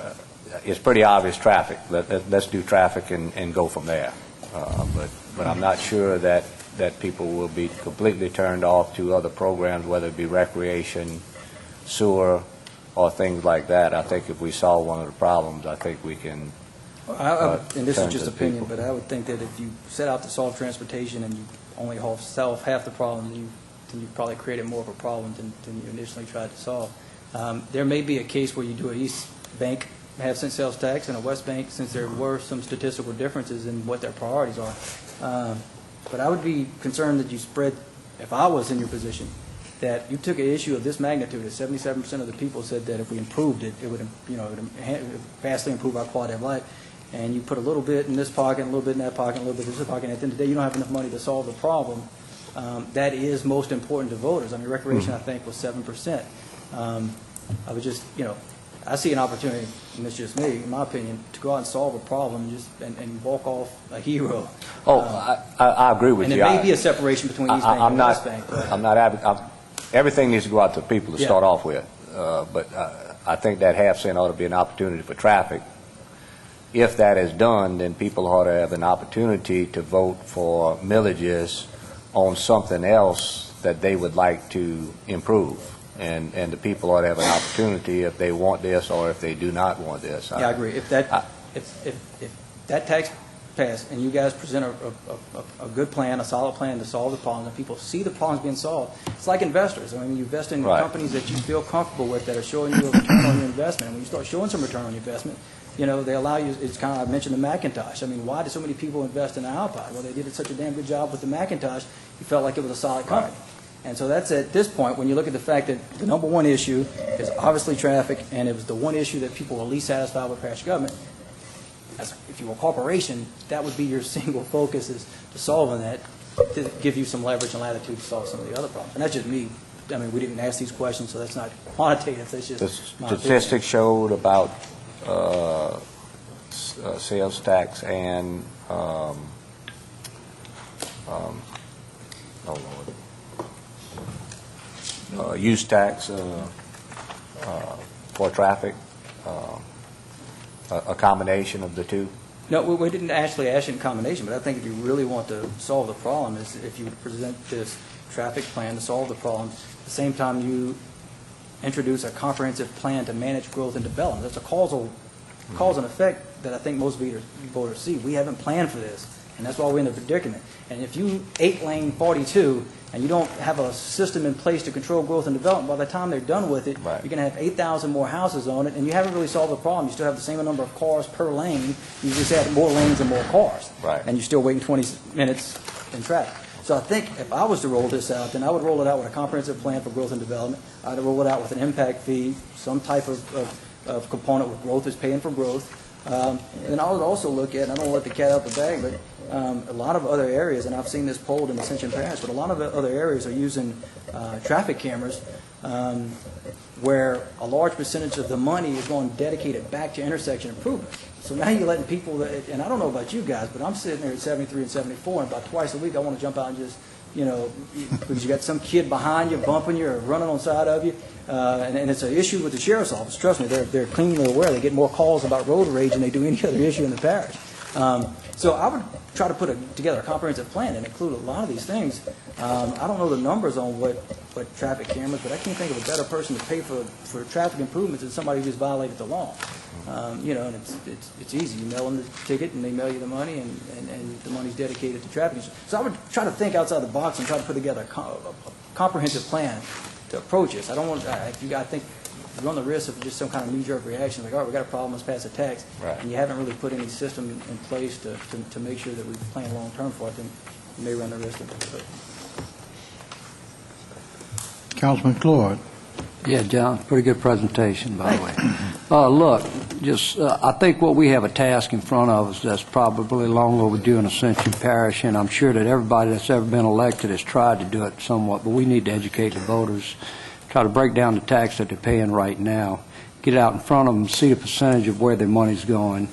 It's pretty obvious traffic. Let's do traffic and go from there. But I'm not sure that people will be completely turned off to other programs, whether it be recreation, sewer, or things like that. I think if we solve one of the problems, I think we can. And this is just opinion, but I would think that if you set out to solve transportation and you only solve half the problem, then you probably created more of a problem than you initially tried to solve. There may be a case where you do an East Bank half-cent sales tax and a West Bank, since there were some statistical differences in what their priorities are. But I would be concerned that you spread, if I was in your position, that you took an issue of this magnitude, that 77% of the people said that if we improved it, it would vastly improve our quality of life, and you put a little bit in this pocket, a little bit in that pocket, a little bit in this pocket, and at the end of the day, you don't have enough money to solve the problem. That is most important to voters. I mean, recreation, I think, was 7%. I would just, I see an opportunity, and it's just me, in my opinion, to go out and solve a problem and walk off a hero. I agree with you. And there may be a separation between East Bank and West Bank. Everything needs to go out to people to start off with. But I think that half-cent ought to be an opportunity for traffic. If that is done, then people ought to have an opportunity to vote for millages on something else that they would like to improve. And the people ought to have an opportunity if they want this or if they do not want this. Yeah, I agree. If that tax passed and you guys present a good plan, a solid plan to solve the problems, and people see the problems being solved, it's like investors. I mean, you invest in Right. companies that you feel comfortable with, that are showing you a return on your investment. And when you start showing some return on your investment, you know, they allow you, it's kind of, I mentioned the Macintosh. I mean, why did so many people invest in the iPod? Well, they did such a damn good job with the Macintosh, you felt like it was a solid company. And so that's at this point, when you look at the fact that the number one issue is obviously traffic, and it was the one issue that people were least satisfied with parish government, if you were a corporation, that would be your single focus, is to solving that, to give you some leverage and latitude to solve some of the other problems. And that's just me. I mean, we didn't ask these questions, so that's not quantitative, that's just The my opinion. statistics showed about sales tax and, oh Lord, use tax for traffic, a combination of the two. No, we didn't actually ask in combination, but I think if you really want to solve the problem, is if you present this traffic plan to solve the problem, at the same time you introduce a comprehensive plan to manage growth and development. That's a cause and effect that I think most voters see. We haven't planned for this, and that's why we're in the predicament. And if you 8-lane 42 and you don't have a system in place to control growth and development, by the time they're done with it, Right. you're going to have 8,000 more houses on it, and you haven't really solved the problem. You still have the same number of cars per lane. You just have more lanes and more cars. Right. And you're still waiting 20 minutes in traffic. So I think if I was to roll this out, then I would roll it out with a comprehensive plan for growth and development. I'd roll it out with an impact fee, some type of component where growth is paying for growth. And then I would also look at, and I don't want to let the cat out the bag, but a lot of other areas, and I've seen this polled in Ascension Parish, but a lot of the other areas are using traffic cameras where a large percentage of the money is going dedicated back to intersection improvement. So now you're letting people, and I don't know about you guys, but I'm sitting there at 73 and 74, and about twice a week I want to jump out and just, you know, because you got some kid behind you bumping you or running on the side of you, and it's an issue with the sheriff's office. Trust me, they're keenly aware. They get more calls about road rage than they do any other issue in the parish. So I would try to put together a comprehensive plan and include a lot of these things. I don't know the numbers on what traffic cameras, but I can't think of a better person to pay for traffic improvements than somebody who just violated the law. You know, and it's easy. You mail them the ticket, and they mail you the money, and the money's dedicated to traffic. So I would try to think outside the box and try to put together a comprehensive plan to approach this. I don't want. If you think you run the risk of just some kind of knee-jerk reaction, like, all right, we got a problem, let's pass a tax, Right. and you haven't really put any system in place to make sure that we plan long-term for it, then you may run the risk of it. Councilman Claude. Yeah, John, pretty good presentation, by the way. Look, I think what we have a task in front of us that's probably long overdue in Ascension Parish, and I'm sure that everybody that's ever been elected has tried to do it somewhat, but we need to educate the voters, try to break down the tax that they're paying right now, get out in front of them, see the percentage of where their money's going,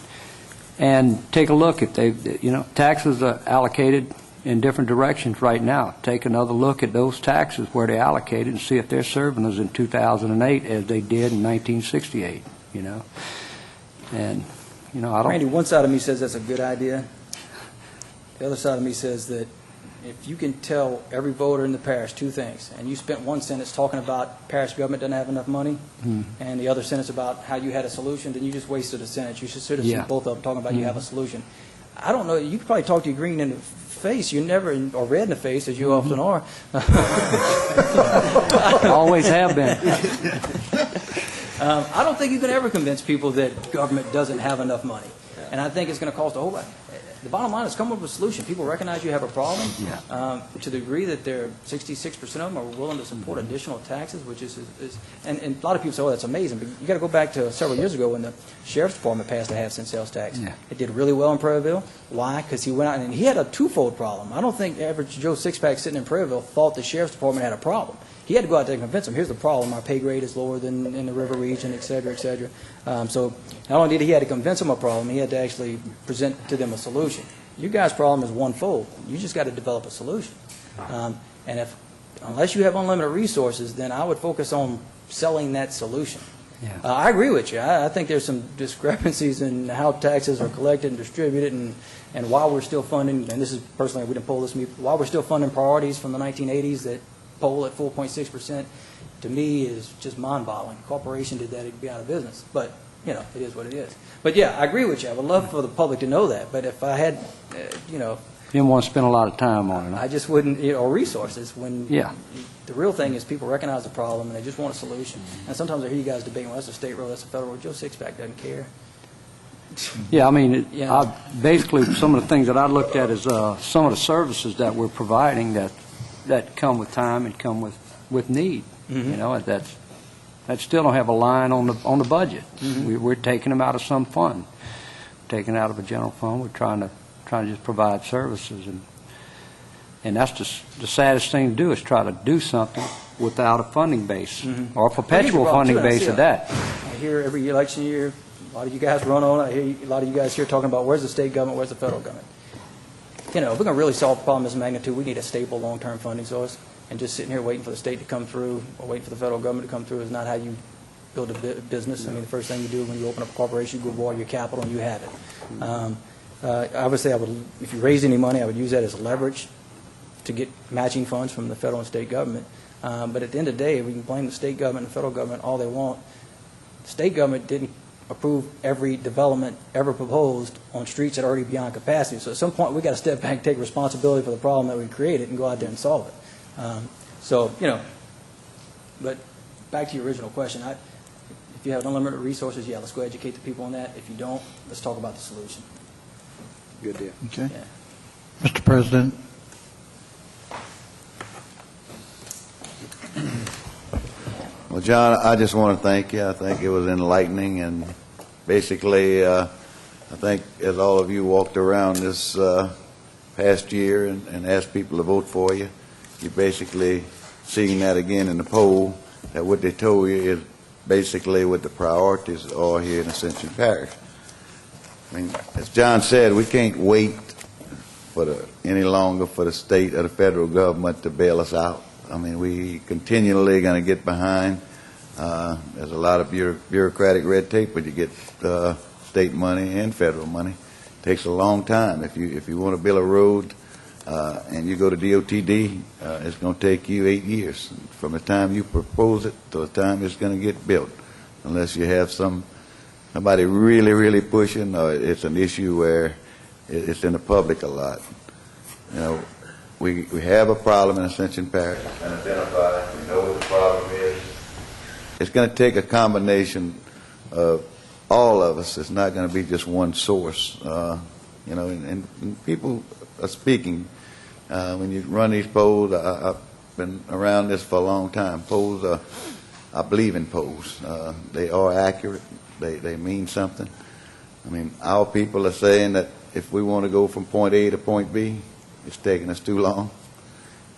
and take a look if taxes are allocated in different directions right now. Take another look at those taxes where they're allocated and see if they're serving us in 2008 as they did in 1968, And, I don't... Randy, one side of me says that's a good idea. The other side of me says that if you can tell every voter in the parish two things, and you spent one sentence talking about parish government doesn't have enough money, and the other sentence about how you had a solution, then you just wasted a sentence. You should sit and both of them talking about you have a solution. I don't know. You could probably talk to your green in the face. You're never, or red in the face, as you often are. Always have been. I don't think you can ever convince people that government doesn't have enough money. And I think it's going to cost a whole lot. The bottom line is come up with a solution. People recognize you have a problem. To the degree that 66% of them are willing to support additional taxes, which is and a lot of people say, oh, that's amazing. But you got to go back to several years ago when the Sheriff's Department passed a half-cent sales tax. It did really well in Prairieville. Why? Because he went out and he had a twofold problem. I don't think average Joe Sixpack sitting in Prairieville thought the Sheriff's Department had a problem. He had to go out there and convince them, here's the problem, our pay grade is lower than in the river region, et cetera, et cetera. So not only did he have to convince them a problem, he had to actually present to them a solution. You guys' problem is one-fold. You just got to develop a solution. And unless you have unlimited resources, then I would focus on selling that solution. I agree with you. I think there's some discrepancies in how taxes are collected and distributed, and why we're still funding, and this is personally, we didn't poll this, why we're still funding priorities from the 1980s that poll at 4.6%, to me is just mind-boggling. Corporation did that, it'd be out of business. But you know, it is what it is. But yeah, I agree with you. I would love for the public to know that. But if I had, you know, Didn't want to spend a lot of time on it. I just wouldn't, you know, or resources when Yeah. the real thing is people recognize the problem and they just want a solution. And sometimes I hear you guys debating, well, that's a state road, that's a federal road. Joe Sixpack doesn't care. Yeah, I mean, Yeah. basically, some of the things that I looked at is some of the services that we're providing that come with time and come with need. You know, that still don't have a line on the budget. We're taking them out of some fund, taking it out of a general fund. We're trying to just provide services, and that's the saddest thing to do is try to do something without a funding base or a perpetual funding base at that. I hear every election year, a lot of you guys run on. I hear a lot of you guys here talking about where's the state government, where's the federal government. You know, if we're going to really solve the problem of this magnitude, we need a stable, long-term funding source. And just sitting here waiting for the state to come through or waiting for the federal government to come through is not how you build a business. I mean, the first thing you do when you open up a corporation, you go borrow your capital and you have it. Obviously, if you raised any money, I would use that as leverage to get matching funds from the federal and state government. But at the end of the day, we can blame the state government and the federal government all they want. The state government didn't approve every development ever proposed on streets that are already beyond capacity. So at some point, we've got to step back and take responsibility for the problem that we created and go out there and solve it. So, you know, but back to your original question, if you have unlimited resources, yeah, let's go educate the people on that. If you don't, let's talk about the solution. Good deal. Okay. Yeah. Mr. President. Well, John, I just want to thank you. I think it was enlightening, and basically, I think as all of you walked around this past year and asked people to vote for you, you're basically seeing that again in the poll, that what they told you is basically what the priorities are here in Ascension Parish. I mean, as John said, we can't wait any longer for the state or the federal government to bail us out. I mean, we continually going to get behind. There's a lot of bureaucratic red tape, but you get state money and federal money. It takes a long time. If you want to build a road and you go to DOTD, it's going to take you 8 years from the time you propose it to the time it's going to get built, unless you have somebody really, really pushing, or it's an issue where it's in the public a lot. You know, we have a problem in Ascension Parish. It's been identified. We know what the problem is. It's going to take a combination of all of us. It's not going to be just one source. You know, and people are speaking. When you run these polls, I've been around this for a long time. Polls I believe in polls. They are accurate. They mean something. I mean, our people are saying that if we want to go from point A to point B, it's taking us too long.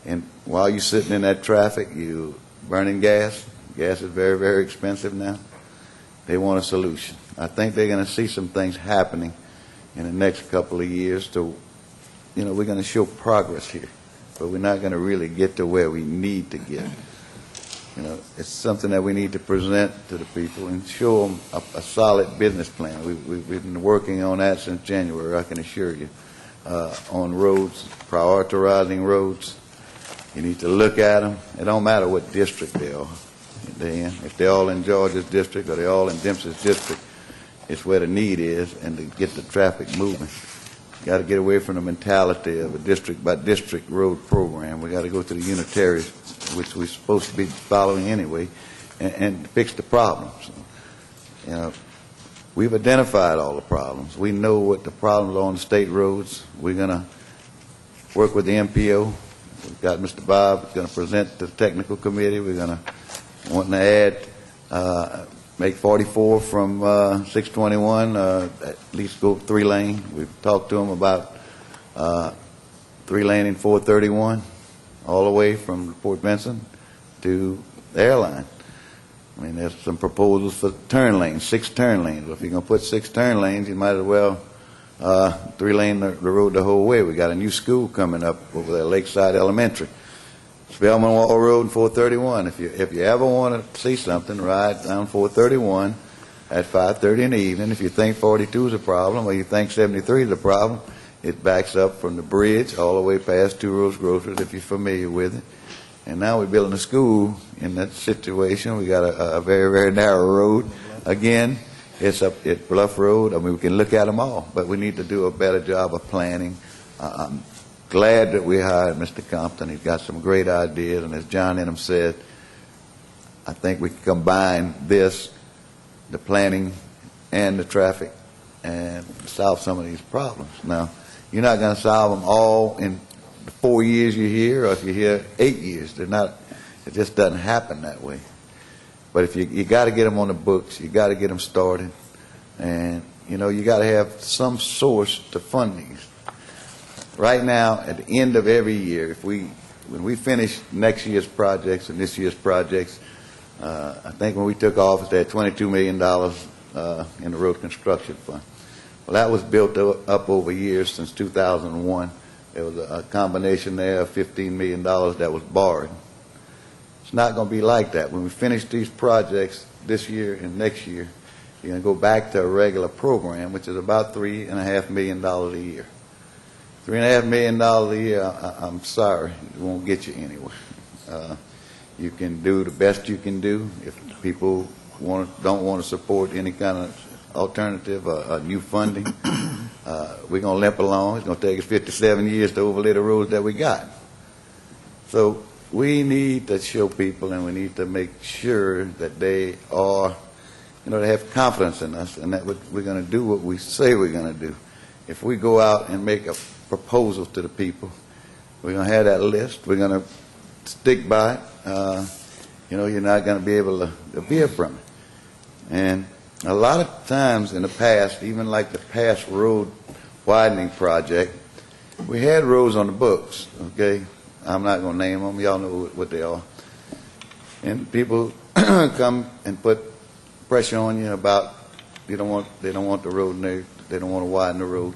And while you're sitting in that traffic, you burning gas. Gas is very, very expensive now. They want a solution. I think they're going to see some things happening in the next couple of years to, you know, we're going to show progress here, but we're not going to really get to where we need to get. You know, it's something that we need to present to the people and show them a solid business plan. We've been working on that since January, I can assure you, on roads, prioritizing roads. You need to look at them. It don't matter what district they are. They're in. If they're all in Georgia's district or they're all in Dempsey's district, it's where the need is, and to get the traffic moving. Got to get away from the mentality of a district-by-district road program. We got to go to the unitaries, which we're supposed to be following anyway, and fix the problems. You know, we've identified all the problems. We know what the problems are on the state roads. We're going to work with the MPO. We've got Mr. Bob going to present to the technical committee. We're going to want to add, make 44 from 621, at least go 3-lane. We've talked to them about 3-lane and 431, all the way from Port Benson to the airline. I mean, there's some proposals for turn lanes, 6 turn lanes. If you're going to put 6 turn lanes, you might as well 3-lane the road the whole way. We got a new school coming up over there, Lakeside Elementary. Spellman Wall Road and 431. If you ever want to see something, ride down 431 at 5:30 in the evening. If you think 42 is a problem or you think 73 is a problem, it backs up from the bridge all the way past Two Rose Grocers, if you're familiar with it. And now we're building a school in that situation. We got a very, very narrow road again, It's up at Bluff Road. I mean, we can look at them all, but we need to do a better job of planning. I'm glad that we hired Mr. Compton. He's got some great ideas, and as John Ingham said, I think we can combine this, the planning and the traffic, and solve some of these problems. Now, you're not going to solve them all in the 4 years you're here, or if you're here 8 years. They're not. It just doesn't happen that way. But if you got to get them on the books, you got to get them started, and you got to have some source to fund these. Right now, at the end of every year, when we finish next year's projects and this year's projects, I think when we took office, they had $22 million in the road construction fund. Well, that was built up over years since 2001. There was a combination there of $15 million that was borrowed. It's not going to be like that. When we finish these projects this year and next year, you're going to go back to a regular program, which is about $3.5 million a year. $3.5 million a year, I'm sorry, it won't get you anywhere. You can do the best you can do. If people don't want to support any kind of alternative or new funding, we're going to limp along. It's going to take us 57 years to overlay the roads that we got. So we need to show people, and we need to make sure that they are, they have confidence in us, and that we're going to do what we say we're going to do. If we go out and make a proposal to the people, we're going to have that list. We're going to stick by it. You're not going to be able to veer from it. And a lot of times in the past, even like the past road widening project, we had roads on the books, okay? I'm not going to name them. Y'all know what they are. And people come and put pressure on you about they don't want the road there. They don't want to widen the road.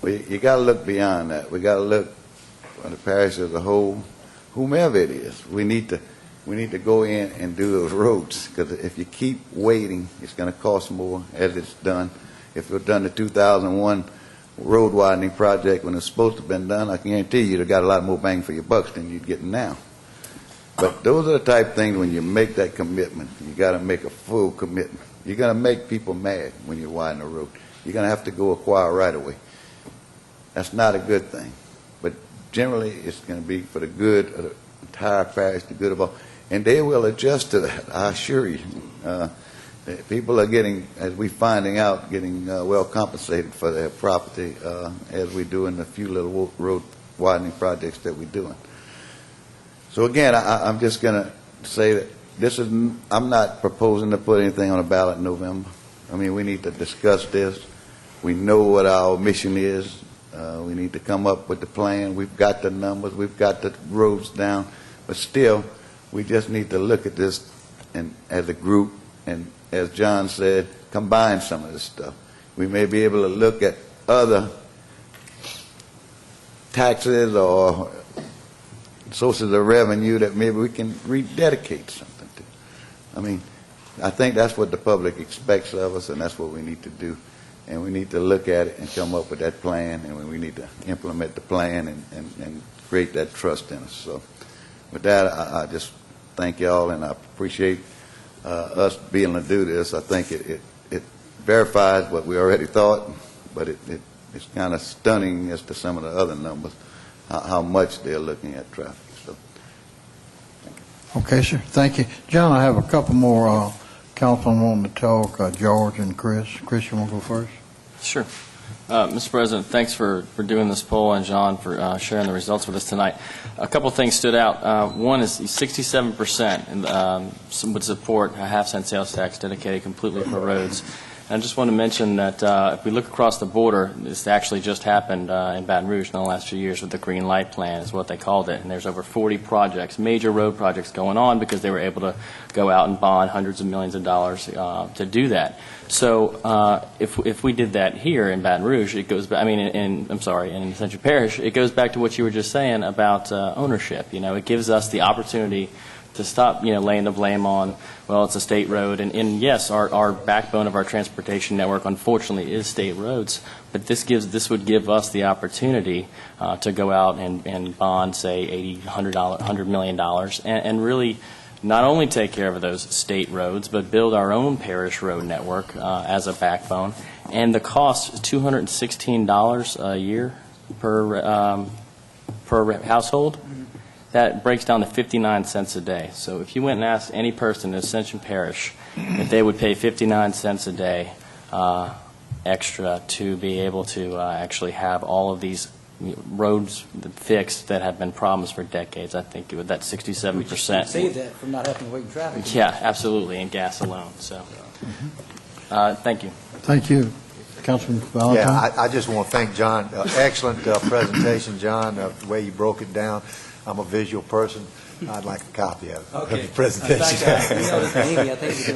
But you got to look beyond that. We got to look at the parish as a whole, whomever it is. We need to go in and do those roads, because if you keep waiting, it's going to cost more as it's done. If it was done the 2001 road widening project when it's supposed to have been done, I can guarantee you'd have got a lot more bang for your bucks than you'd get now. But those are the type of things when you make that commitment, you got to make a full commitment. You're going to make people mad when you widen the road. You're going to have to go acquire right away. That's not a good thing. But generally, it's going to be for the good of the entire parish, the good of all. And they will adjust to that, I assure you. People are getting, as we're finding out, getting well compensated for their property as we do in the few little road widening projects that we're doing. So again, I'm just going to say that I'm not proposing to put anything on the ballot in November. I mean, we need to discuss this. We know what our mission is. We need to come up with the plan. We've got the numbers. We've got the roads down. But still, we just need to look at this and as a group, and as John said, combine some of this stuff. We may be able to look at other taxes or sources of revenue that maybe we can rededicate something to. I mean, I think that's what the public expects of us, and that's what we need to do. And we need to look at it and come up with that plan, and we need to implement the plan and create that trust in us. So with that, I just thank y'all, and I appreciate us being able to do this. I think it verifies what we already thought, but it's kind of stunning as to some of the other numbers, how much they're looking at traffic. So, Okay, sir. Thank you. John, I have a couple more councilmen wanting to talk, George and Chris. Chris, you want to go first? Sure. Mr. President, thanks for doing this poll, and John for sharing the results with us tonight. A couple things stood out. One is 67% would support a half-cent sales tax dedicated completely for roads. And I just want to mention that if we look across the border, this actually just happened in Baton Rouge in the last few years with the Green Light Plan is what they called it. And there's over 40 projects, major road projects going on because they were able to go out and bond hundreds of millions of dollars to do that. So if we did that here in Baton Rouge, it goes back, in Ascension Parish, it goes back to what you were just saying about ownership. It gives us the opportunity to stop, laying the blame on, well, it's a state road. And yes, our backbone of our transportation network, unfortunately, is state roads. But this would give us the opportunity to go out and bond, say, $100 million, and really not only take care of those state roads, but build our own parish road network as a backbone. And the cost is $216 a year per household. That breaks down to 59 cents a day. So if you went and asked any person in Ascension Parish if they would pay 59 cents a day extra to be able to actually have all of these roads fixed that have been problems for decades, I think that 67%. Save that from not having to wait in traffic. Yeah, absolutely, and gas alone. So, thank you. Thank you. Councilman Valentine? Yeah, I just want to thank John. Excellent presentation, John, the way you broke it down. I'm a visual person. I'd like a copy of the presentation.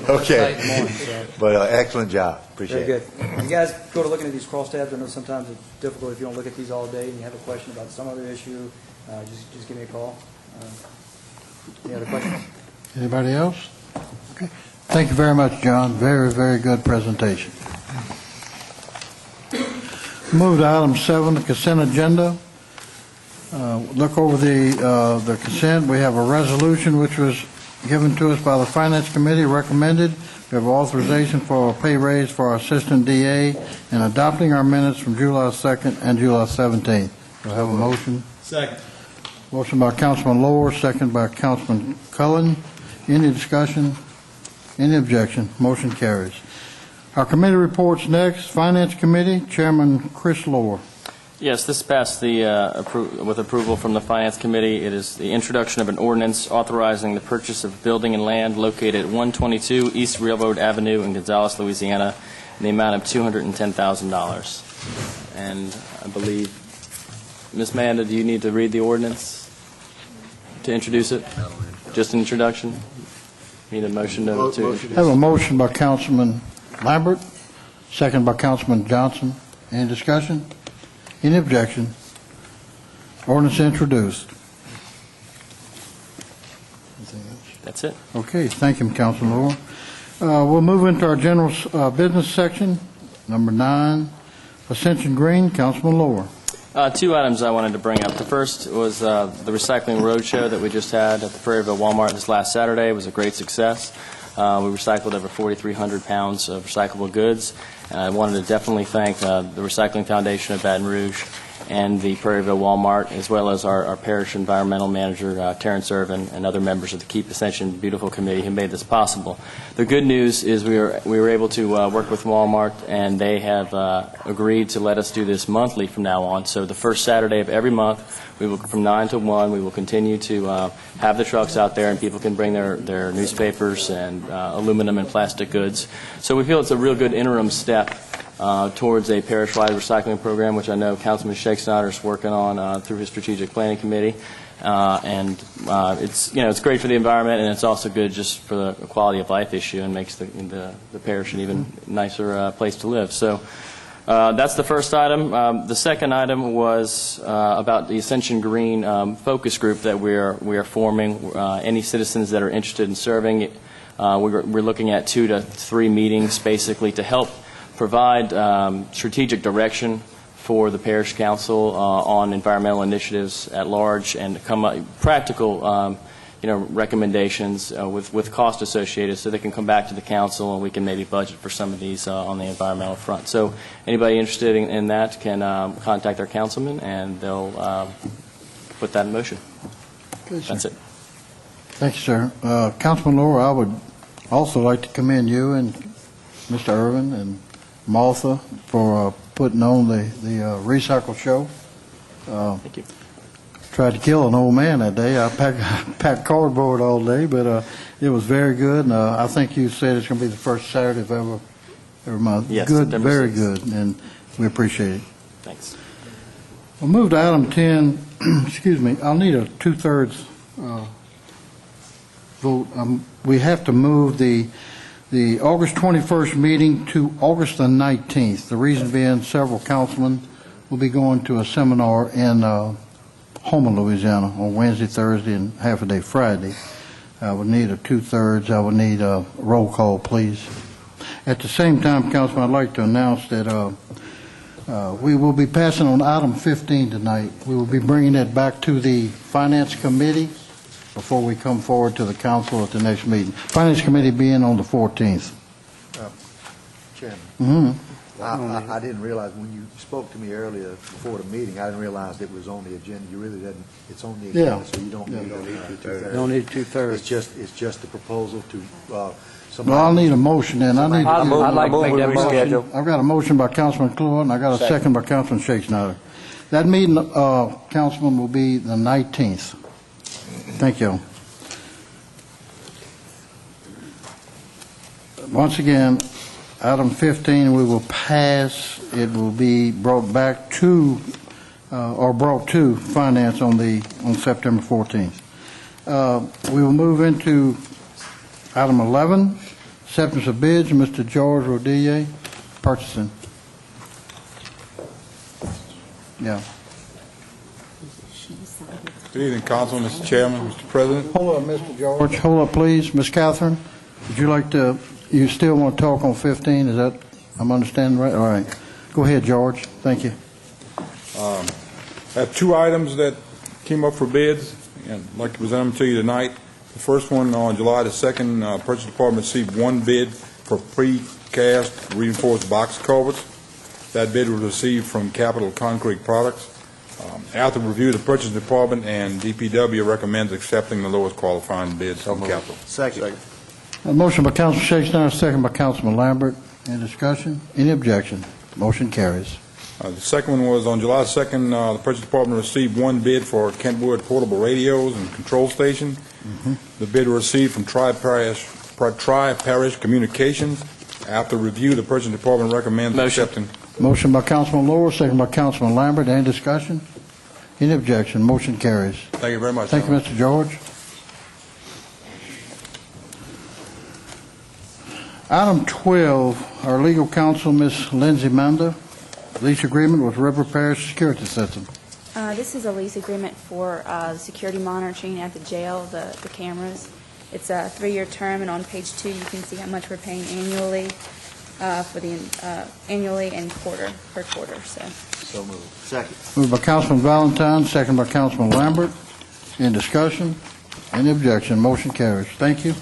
Okay. But excellent job. Appreciate it. Very good. You guys go to looking at these crosstabs. I know sometimes it's difficult if you don't look at these all day and you have a question about some other issue. Just give me a call. Any other questions? Anybody else? Okay. Thank you very much, John. Very, very good presentation. Move to item 7, the consent agenda. Look over the consent. We have a resolution which was given to us by the Finance Committee, recommended. We have authorization for a pay raise for our Assistant DA and adopting our minutes from July 2nd and July 17th. Do I have a motion? Second. Motion by Councilman Lohr, second by Councilman Cullen. Any discussion? Any objection? Motion carries. Our committee reports next. Finance Committee, Chairman Chris Lohr. Yes, this passed with approval from the Finance Committee. It is the introduction of an ordinance authorizing the purchase of building and land located at 122 East Railroad Avenue in Gonzales, Louisiana, in the amount of $210,000. And I believe, Ms. Manda, do you need to read the ordinance to introduce it? Just an introduction? Need a motion to introduce? I have a motion by Councilman Lambert, second by Councilman Johnson. Any discussion? Any objection? Ordinance introduced. That's it. Okay, thank you, Councilman Lohr. We'll move into our general business section, number 9, Ascension Green, Councilman Lohr. 2 items I wanted to bring up. The first was the Recycling Roadshow that we just had at the Prairieville Walmart this last Saturday. It was a great success. We recycled over 4,300 pounds of recyclable goods. And I wanted to definitely thank the Recycling Foundation of Baton Rouge and the Prairieville Walmart, as well as our parish environmental manager, Terrence Irvin, and other members of the Keep Ascension Beautiful Committee who made this possible. The good news is we were able to work with Walmart, and they have agreed to let us do this monthly from now on. So the first Saturday of every month, we will, from 9 to 1, we will continue to have the trucks out there, and people can bring their newspapers and aluminum and plastic goods. So we feel it's a real good interim step towards a parish-wide recycling program, which I know Councilman Shakespeare is working on through his strategic planning committee. It's great for the environment, and it's also good just for the quality of life issue, and makes the parish an even nicer place to live. So that's the first item. The second item was about the Ascension Green focus group that we are forming. Any citizens that are interested in serving, we're looking at 2 to 3 meetings basically to help provide strategic direction for the parish council on environmental initiatives at large, and come up practical recommendations with cost associated, so they can come back to the council and we can maybe budget for some of these on the environmental front. So anybody interested in that can contact their councilman, and they'll put that in motion. Good, that's it. Thank you, sir. Councilman Lohr, I would also like to commend you and Mr. Irvin and Martha for putting on the recycle show. Thank you. Tried to kill an old man that day. I packed cardboard all day, but it was very good. And I think you said it's going to be the first Saturday of every month. Yes, good, September very 6th. good, and we appreciate it. Thanks. We'll move to item 10. Excuse me. I'll need a 2/3 vote. We have to move the August 21st meeting to August the 19th. The reason being, several councilmen will be going to a seminar in Houma, Louisiana on Wednesday, Thursday, and half a day Friday. I would need a 2/3. I would need a roll call, please. At the same time, Councilman, I'd like to announce that we will be passing on item 15 tonight. We will be bringing it back to the Finance Committee before we come forward to the council at the next meeting. Finance Committee being on the 14th. Chairman, I didn't realize, when you spoke to me earlier before the meeting, I didn't realize it was on the agenda. You really didn't, it's on the agenda, Yeah. so you don't need two-thirds. Don't need two-thirds. It's just a proposal to, Well, I'll need a motion then. I need to I'd get- like to make that motion. I've got a motion by Councilman Cluett, and I got a second by Councilman Shakespeare. That meeting, Councilman, will be the 19th. Thank you. Once again, item 15, we will pass. It will be brought back to, or brought to finance on September 14th. We will move into item 11, acceptance of bids. Mr. George Rodille, purchasing. Yeah. Good evening, Council, Mr. Chairman, Mr. President. Hold up, Mr. George. Hold up, please. Ms. Catherine, would you like to, you still want to talk on 15? Is that, I'm understanding right? All right. Go ahead, George. Thank you. I have two items that came up for bids, and I'd like to present them to you tonight. The first one, on July the 2nd, Purchase Department received one bid for precast reinforced box culverts. That bid was received from Capital Concrete Products. After review, the Purchase Department and DPW recommends accepting the lowest qualifying bids from Capital. second. A motion by Councilman Shakespeare, second by Councilman Lambert. Any discussion? Any objection? Motion carries. The second one was on July 2nd, the Purchase Department received one bid for Kentwood portable radios and control station. The bid was received from Tri-Parish Communications. After review, the Purchase Department recommends accepting. Motion by Councilman Lower, second by Councilman Lambert. Any discussion? Any objection? Motion carries. Thank you very much. Thank you, Mr. George. Item 12, our legal counsel, Ms. Lindsay Manda, lease agreement with River Parish Security System. This is a lease agreement for security monitoring at the jail, the cameras. It's a 3-year term, and on page 2 you can see how much we're paying annually for the annually and per quarter. So moved. Second. Moved by Councilman Valentine, second by Councilman Lambert. Any discussion? Any objection? Motion carries. Thank you.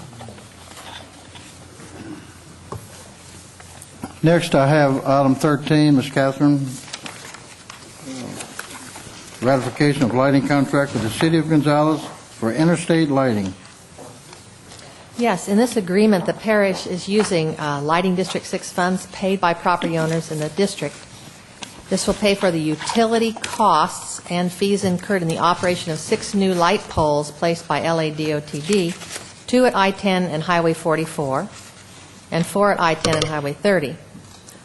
Next, I have item 13, Ms. Catherine. Ratification of lighting contract with the City of Gonzales for interstate lighting. Yes, in this agreement, the parish is using Lighting District 6 funds paid by property owners in the district. This will pay for the utility costs and fees incurred in the operation of 6 new light poles placed by LADOTD, 2 at I-10 and Highway 44, and 4 at I-10 and Highway 30.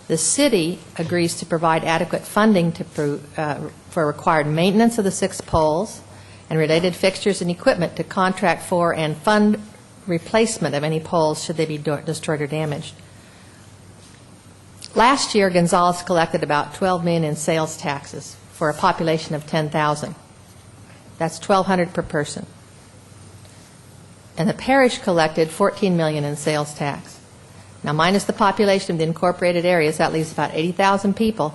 The city agrees to provide adequate funding for required maintenance of the 6 poles and related fixtures and equipment to contract for and fund replacement of any poles should they be destroyed or damaged. Last year, Gonzales collected about $12 million in sales taxes for a population of 10,000. That's $1,200 per person. And the parish collected $14 million in sales tax. Now, minus the population of the incorporated areas, that leaves about 80,000 people.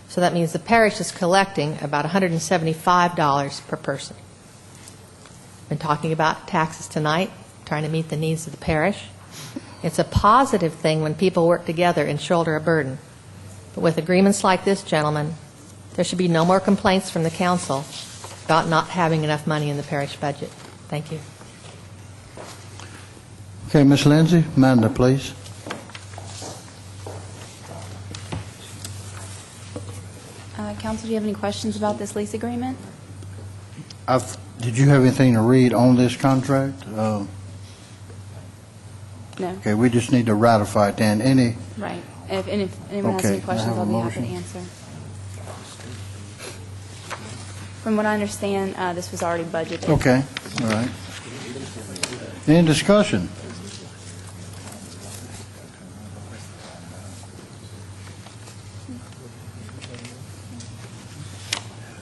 So that means the parish is collecting about $175 per person. Been talking about taxes tonight, trying to meet the needs of the parish. It's a positive thing when people work together and shoulder a burden. But with agreements like this, gentlemen, there should be no more complaints from the council about not having enough money in the parish budget. Thank you. Okay, Ms. Lindsay, Amanda, please. Council, do you have any questions about this lease agreement? Did you have anything to read on this contract? No. Okay, we just need to ratify it then. Any? Right. If anyone has Okay, any questions, I have I'll a be happy to motion. answer. From what I understand, this was already budgeted. Okay, all right. Any discussion?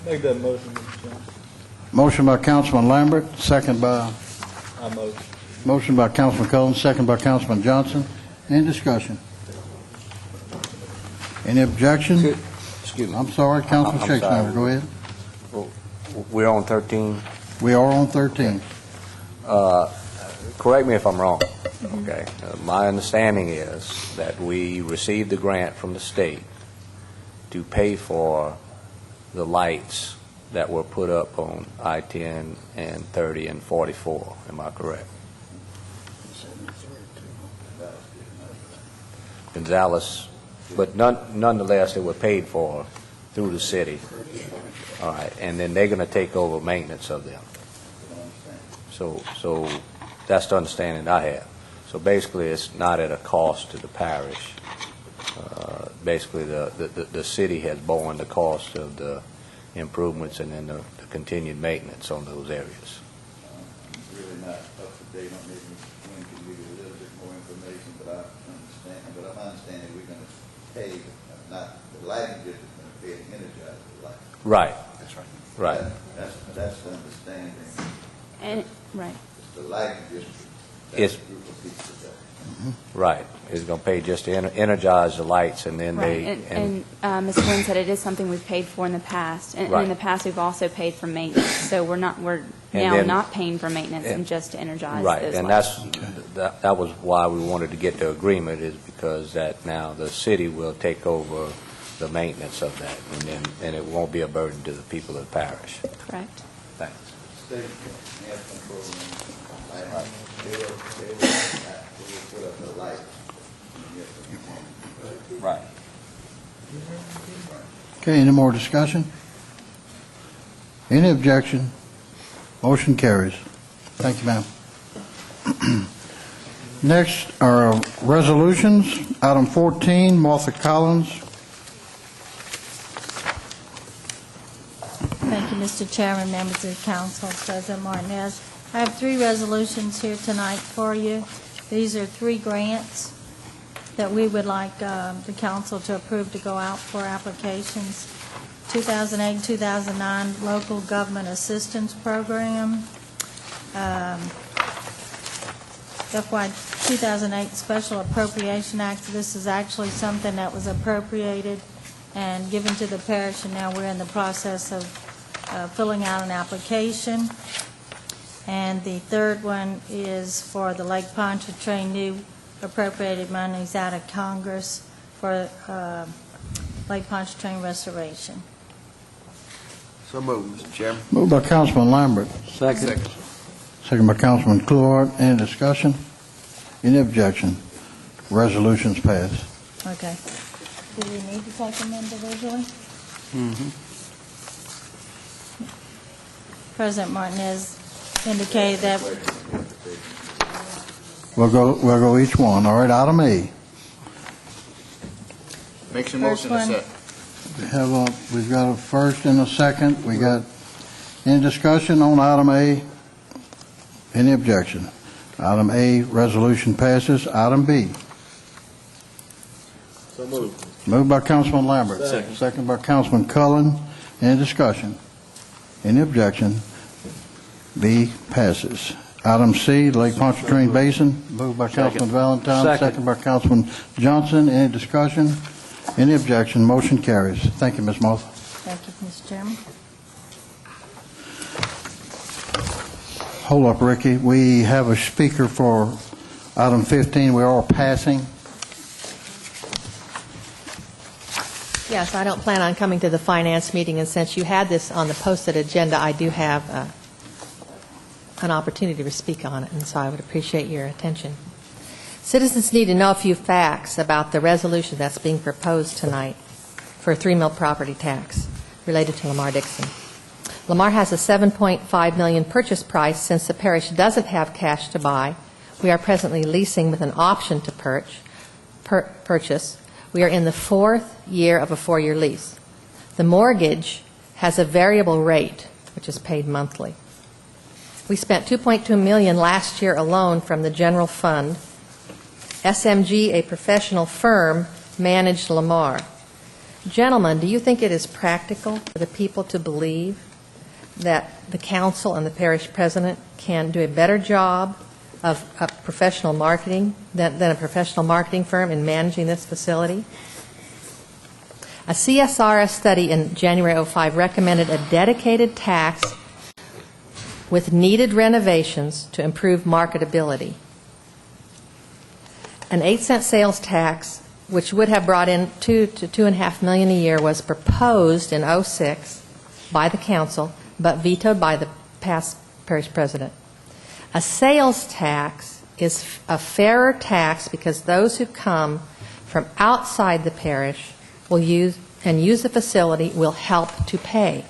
Make that motion, Mr. Chairman. Motion by Councilman Lambert, second by, motion by Councilman Cullen, second by Councilman Johnson. Any discussion? Any objection? Excuse me. I'm sorry, Councilman I'm Shakespeare, sorry. go ahead. We're on 13. We are on 13. Correct me if I'm wrong, okay? My understanding is that we received a grant from the state to pay for the lights that were put up on I-10 and 30 and 44. Am I correct? Gonzales, but nonetheless, they were paid for through the city. All right, and then they're going to take over maintenance of them. So that's the understanding I have. So basically, it's not at a cost to the parish. Basically, the city has borne the cost of the improvements and then the continued maintenance on those areas. It's really not up to date on maybe when can give you a little bit more information, but I'm understanding we're going to pay, not the lighting district, going to pay to energize the light. Right. That's right. Right. That's the understanding. And, right. The lighting district, It's- that's a group of people that. Right. It's going to pay just to energize the lights, and then Right, and Ms. Quinn said it is something we've paid for in the past. And Right. in the past, we've also paid for maintenance. So we're now then- not paying for maintenance and just to energize right, those and lights. that was why we wanted to get the agreement, is because that now the city will take over the maintenance of that, and it won't be a burden to the people of the parish. Correct. Thanks. State has control and like, they will put up the lights. Right. Okay, any more discussion? Any objection? Motion carries. Thank you, ma'am. Next are resolutions. Item 14, Martha Collins. Thank you, Mr. Chairman, members of the council, President Martinez. I have 3 resolutions here tonight for you. These are 3 grants that we would like the council to approve to go out for applications. 2008-2009 Local Government Assistance Program, FY 2008 Special Appropriation Act. This is actually something that was appropriated and given to the parish, and now we're in the process of filling out an application. And the third one is for the Lake Pontchartrain new appropriated monies out of Congress for Lake Pontchartrain restoration. So moved, Mr. Chairman. Moved by Councilman Lambert. Second. Second by Councilman Clord. Any discussion? Any objection? Resolutions passed. Okay. Do we need to take them individually? President Martinez indicated that We'll go each one. All right, item A. Make your First motion to one. set. We've got a first and a second. We got any discussion on item A? Any objection? Item A, resolution passes. Item B. So moved. Moved by Councilman Lambert. Second by Councilman Cullen. Any discussion? Any objection? B passes. Item C, Lake Pontchartrain Basin. Moved by Councilman Valentine. Second by Councilman Johnson. Any discussion? Any objection? Motion carries. Thank you, Ms. Martha. Thank you, Mr. Chairman. Hold up, Ricky. We have a speaker for item 15. We're all passing. Yes, I don't plan on coming to the finance meeting, and since you had this on the posted agenda, I do have an opportunity to speak on it, and so I would appreciate your attention. Citizens need to know a few facts about the resolution that's being proposed tonight for a 3-mill property tax related to Lamar-Dixon. Lamar has a $7.5 million purchase price. Since the parish doesn't have cash to buy, we are presently leasing with an option to purchase. We are in the 4th year of a 4-year lease. The mortgage has a variable rate, which is paid monthly. We spent $2.2 million last year alone from the general fund. SMG, a professional firm, managed Lamar. Gentlemen, do you think it is practical for the people to believe that the council and the parish president can do a better job of professional marketing than a professional marketing firm in managing this facility? A CSRS study in January 2005 recommended a dedicated tax with needed renovations to improve marketability. An 8-cent sales tax, which would have brought in $2 to $2.5 million a year, was proposed in '06 by the council, but vetoed by the past parish president. A sales tax is a fairer tax because those who come from outside the parish will use the facility will help to pay.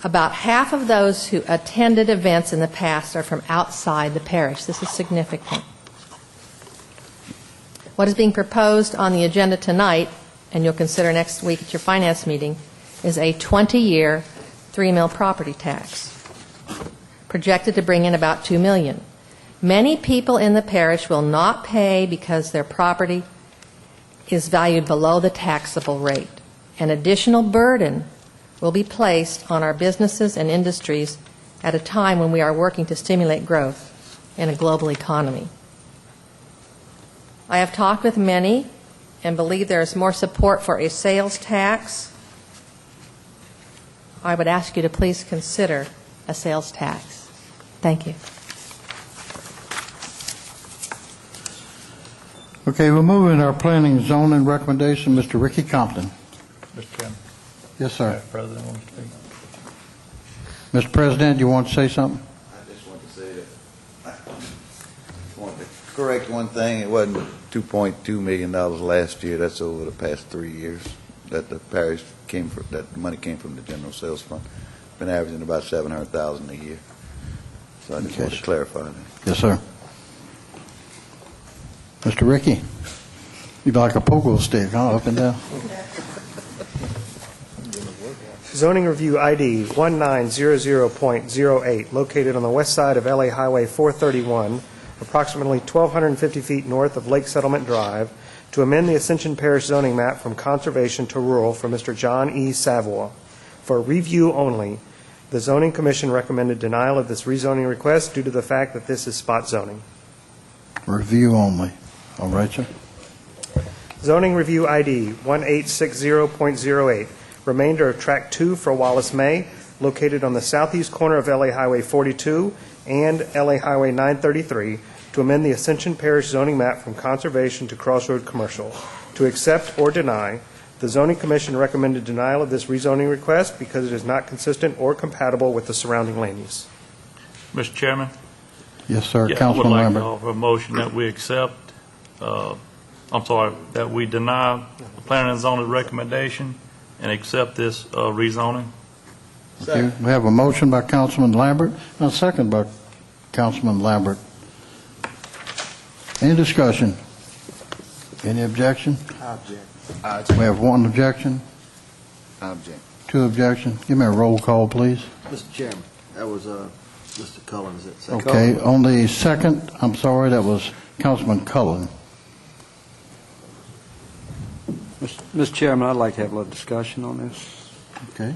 About half of those who attended events in the past are from outside the parish. This is significant. What is being proposed on the agenda tonight, and you'll consider next week at your finance meeting, is a 20-year 3-mil property tax, projected to bring in about $2 million. Many people in the parish will not pay because their property is valued below the taxable rate. An additional burden will be placed on our businesses and industries at a time when we are working to stimulate growth in a global economy. I have talked with many and believe there is more support for a sales tax. I would ask you to please consider a sales tax. Thank you. Okay, we're moving our planning and zoning recommendation. Mr. Ricky Compton. Mr. Chairman. Yes, sir. President wants to speak. Mr. President, you want to say something? I just want to say that I want to correct one thing. It wasn't $2.2 million last year. That's over the past 3 years that the parish came from, that the money came from the general sales fund. Been averaging about $700,000 a year. So I just want to clarify that. Yes, sir. Mr. Ricky, you'd like a pogo stick, huh, up and down? Zoning Review ID 1900.08, located on the west side of LA Highway 431, approximately 1,250 feet north of Lake Settlement Drive, to amend the Ascension Parish zoning map from conservation to rural for Mr. John E. Savoy. For review only, the Zoning Commission recommended denial of this rezoning request due to the fact that this is spot zoning. Review only. All right, sir. Zoning Review ID 1860.08, remainder of Track 2 for Wallace May, located on the southeast corner of LA Highway 42 and LA Highway 933, to amend the Ascension Parish zoning map from conservation to crossroad commercial. To accept or deny, the Zoning Commission recommended denial of this rezoning request because it is not consistent or compatible with the surrounding land use. Mr. Chairman? Yes, sir. Yeah, Councilman I would like Lambert. to offer a motion that we accept, that we deny the planning and zoning recommendation and accept this rezoning. Okay, we have a motion by Councilman Lambert and a second by Councilman Lambert. Any discussion? Any objection? I object. We have one objection, I object. two objections. Give me a roll call, please. Mr. Chairman, that was Mr. Cullen, is it? Okay, on the second, I'm sorry, that was Councilman Cullen. Mr. Chairman, I'd like to have a little discussion on this. Okay.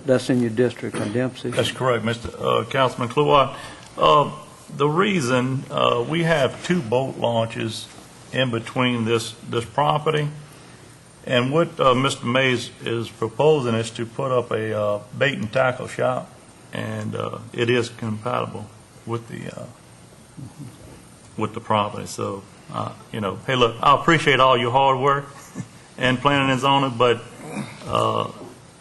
That's in your district on Dempsey? That's correct, Mr. Councilman Kluwat. The reason we have 2 boat launches in between this property, and what Mr. Mays is proposing is to put up a bait and tackle shop, and it is compatible with the property. So, hey, look, I appreciate all your hard work and planning and zoning, but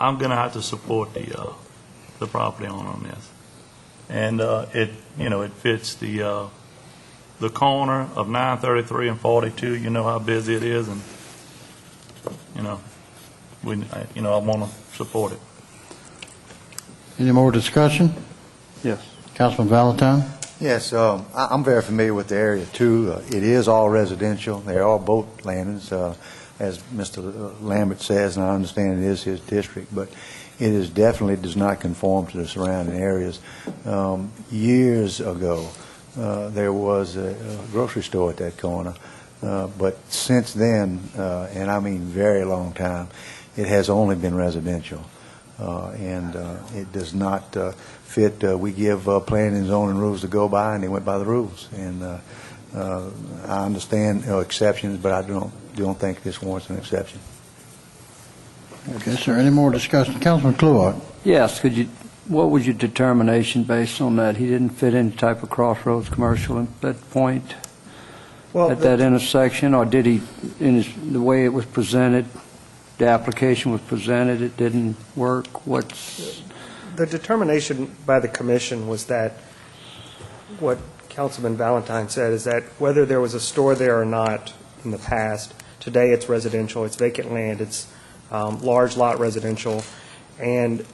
I'm going to have to support the property owner on this. And it fits the corner of 933 and 42. You know how busy it is, and I want to support it. Any more discussion? Yes. Councilman Valentine? Yes, I'm very familiar with the area, too. It is all residential. There are boat landings, as Mr. Lambert says, and I understand it is his district, but it is definitely does not conform to the surrounding areas. Years ago, there was a grocery store at that corner, but since then, and I mean very long time, it has only been residential. And it does not fit. We give planning and zoning rules to go by, and they went by the rules. And I understand exceptions, but I don't think this warrants an exception. Okay, sir, any more discussion? Councilman Kluart. Yes, what was your determination based on that? He didn't fit any type of crossroads commercial at that point, at that intersection, or did he, the way it was presented, the application was presented, it didn't work? The determination by the commission was that what Councilman Valentine said is that whether there was a store there or not in the past, today it's residential, it's vacant land, it's large lot residential, and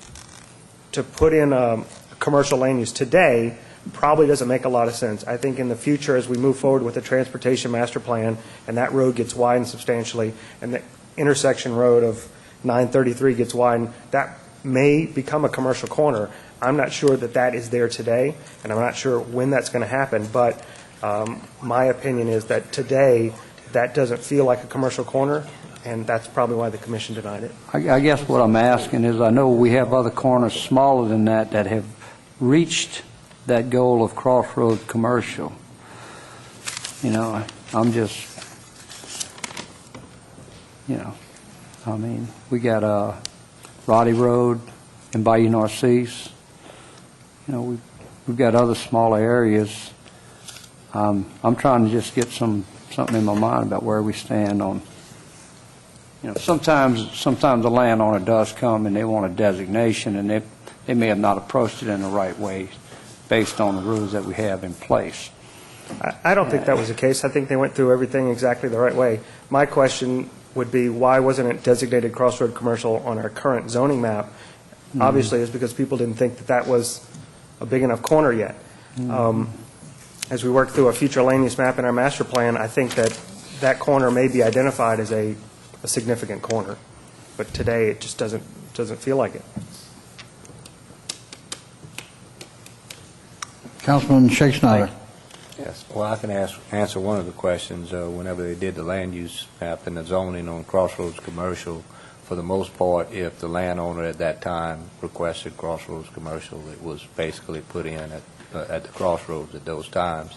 to put in a commercial land use today probably doesn't make a lot of sense. I think in the future, as we move forward with the transportation master plan, and that road gets widened substantially, and the intersection road of 933 gets widened, that may become a commercial corner. I'm not sure that that is there today, and I'm not sure when that's going to happen, but my opinion is that today that doesn't feel like a commercial corner, and that's probably why the commission denied it. I guess what I'm asking is, I know we have other corners smaller than that have reached that goal of crossroads commercial. You know, I'm just, I mean, we got Roddy Road and Bayou Narcisse. We've got other smaller areas. I'm trying to just get something in my mind about where we stand on. Sometimes the landowner does come and they want a designation, and they may have not approached it in the right way based on the rules that we have in place. I don't think that was the case. I think they went through everything exactly the right way. My question would be, why wasn't it designated crossroad commercial on our current zoning map? Obviously, it's because people didn't think that was a big enough corner yet. As we work through a future land use map in our master plan, I think that corner may be identified as a significant corner, but today it just doesn't feel like it. Councilman Shakespeare. Yes, well, I can answer one of the questions. Whenever they did the land use map and the zoning on crossroads commercial, for the most part, if the landowner at that time requested crossroads commercial, it was basically put in at the crossroads at those times.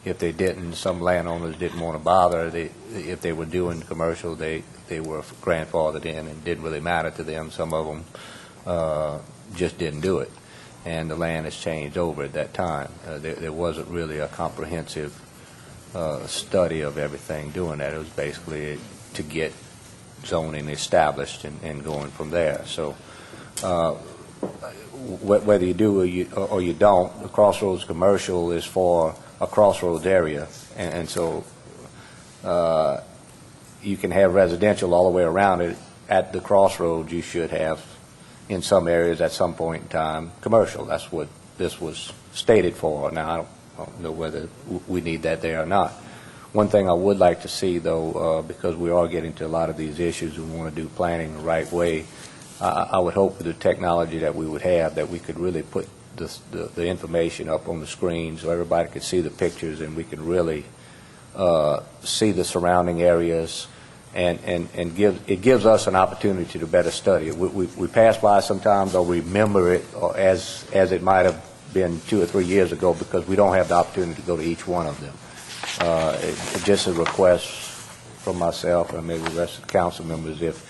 If they didn't, some landowners didn't want to bother. If they were doing commercial, they were grandfathered in, and it didn't really matter to them. Some of them just didn't do it, and the land has changed over at that time. There wasn't really a comprehensive study of everything doing that. It was basically to get zoning established and going from there. So whether you do or you don't, the crossroads commercial is for a crossroads area, and so you can have residential all the way around it. At the crossroads, you should have, in some areas at some point in time, commercial. That's what this was stated for. Now, I don't know whether we need that there or not. One thing I would like to see, though, because we are getting to a lot of these issues, we want to do planning the right way. I would hope with the technology that we would have that we could really put the information up on the screen so everybody could see the pictures, and we could really see the surrounding areas, and it gives us an opportunity to better study it. We pass by sometimes or remember it as it might have been 2 or 3 years ago, because we don't have the opportunity to go to each one of them. It's just a request from myself and maybe the rest of the council members, if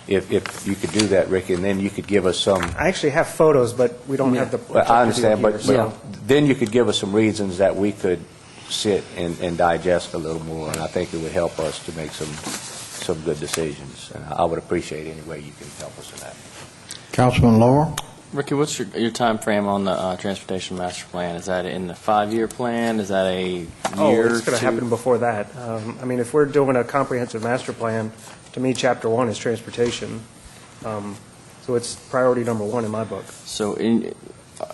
you could do that, Ricky, and then you could give us some. I actually have photos, but we don't have the. I understand, but then you could give us some reasons that we could sit and digest a little more, and I think it would help us to make some good decisions. And I would appreciate any way you can help us in that. Councilman Lower. Ricky, what's your time frame on the transportation master plan? Is that in the 5-year plan? Is that a year? It's going to happen before that. I mean, if we're doing a comprehensive master plan, to me, Chapter 1 is transportation. So it's priority number 1 in my book. So,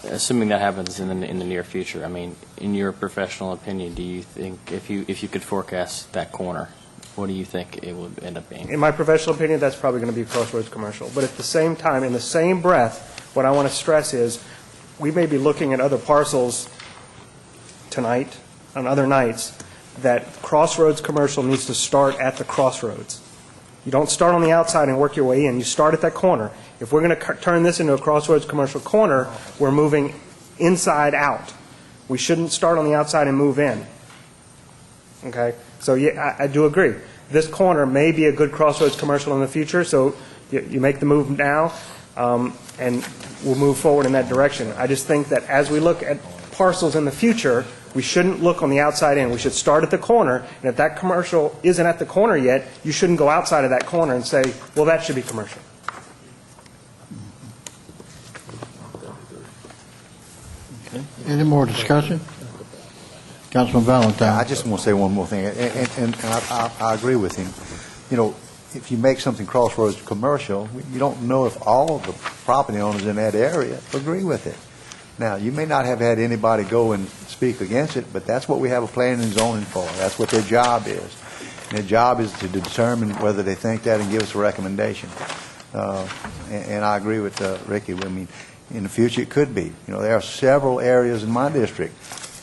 assuming that happens in the near future, I mean, in your professional opinion, do you think if you could forecast that corner, what do you think it would end up being? In my professional opinion, that's probably going to be a crossroads commercial. But at the same time, in the same breath, what I want to stress is we may be looking at other parcels tonight, on other nights, that crossroads commercial needs to start at the crossroads. You don't start on the outside and work your way in. You start at that corner. If we're going to turn this into a crossroads commercial corner, we're moving inside out. We shouldn't start on the outside and move in. Okay? So, yeah, I do agree. this corner may be a good crossroads commercial in the future, so you make the move now, and we'll move forward in that direction. I just think that as we look at parcels in the future, we shouldn't look on the outside in. We should start at the corner, and if that commercial isn't at the corner yet, you shouldn't go outside of that corner and say, well, that should be commercial. Any more discussion? Councilman Valentine. I just want to say one more thing, and I agree with him. You know, if you make something crossroads commercial, you don't know if all the property owners in that area agree with it. Now, you may not have had anybody go and speak against it, but that's what we have a planning and zoning for. That's what their job is. And their job is to determine whether they think that and give us a recommendation. And I agree with Ricky. I mean, in the future, it could be. You know, there are several areas in my district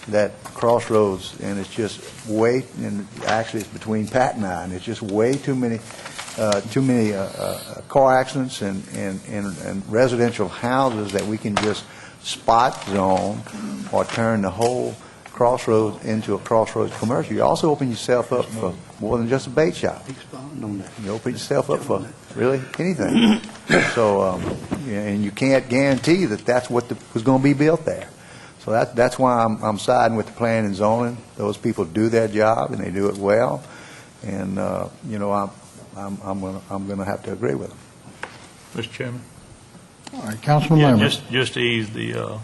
that crossroads, and it's just way, and actually it's between Pat and I, and it's just way too many car accidents and residential houses that we can just spot zone or turn the whole crossroads into a crossroads commercial. You also open yourself up for more than just a bait shop. You open yourself up for really anything. So, and you can't guarantee that that's what was going to be built there. So that's why I'm siding with the planning and zoning. Those people do their job and they do it well, and you know, I'm going to have to agree with them. Mr. Chairman. All right, Councilman Lambert. Just to ease the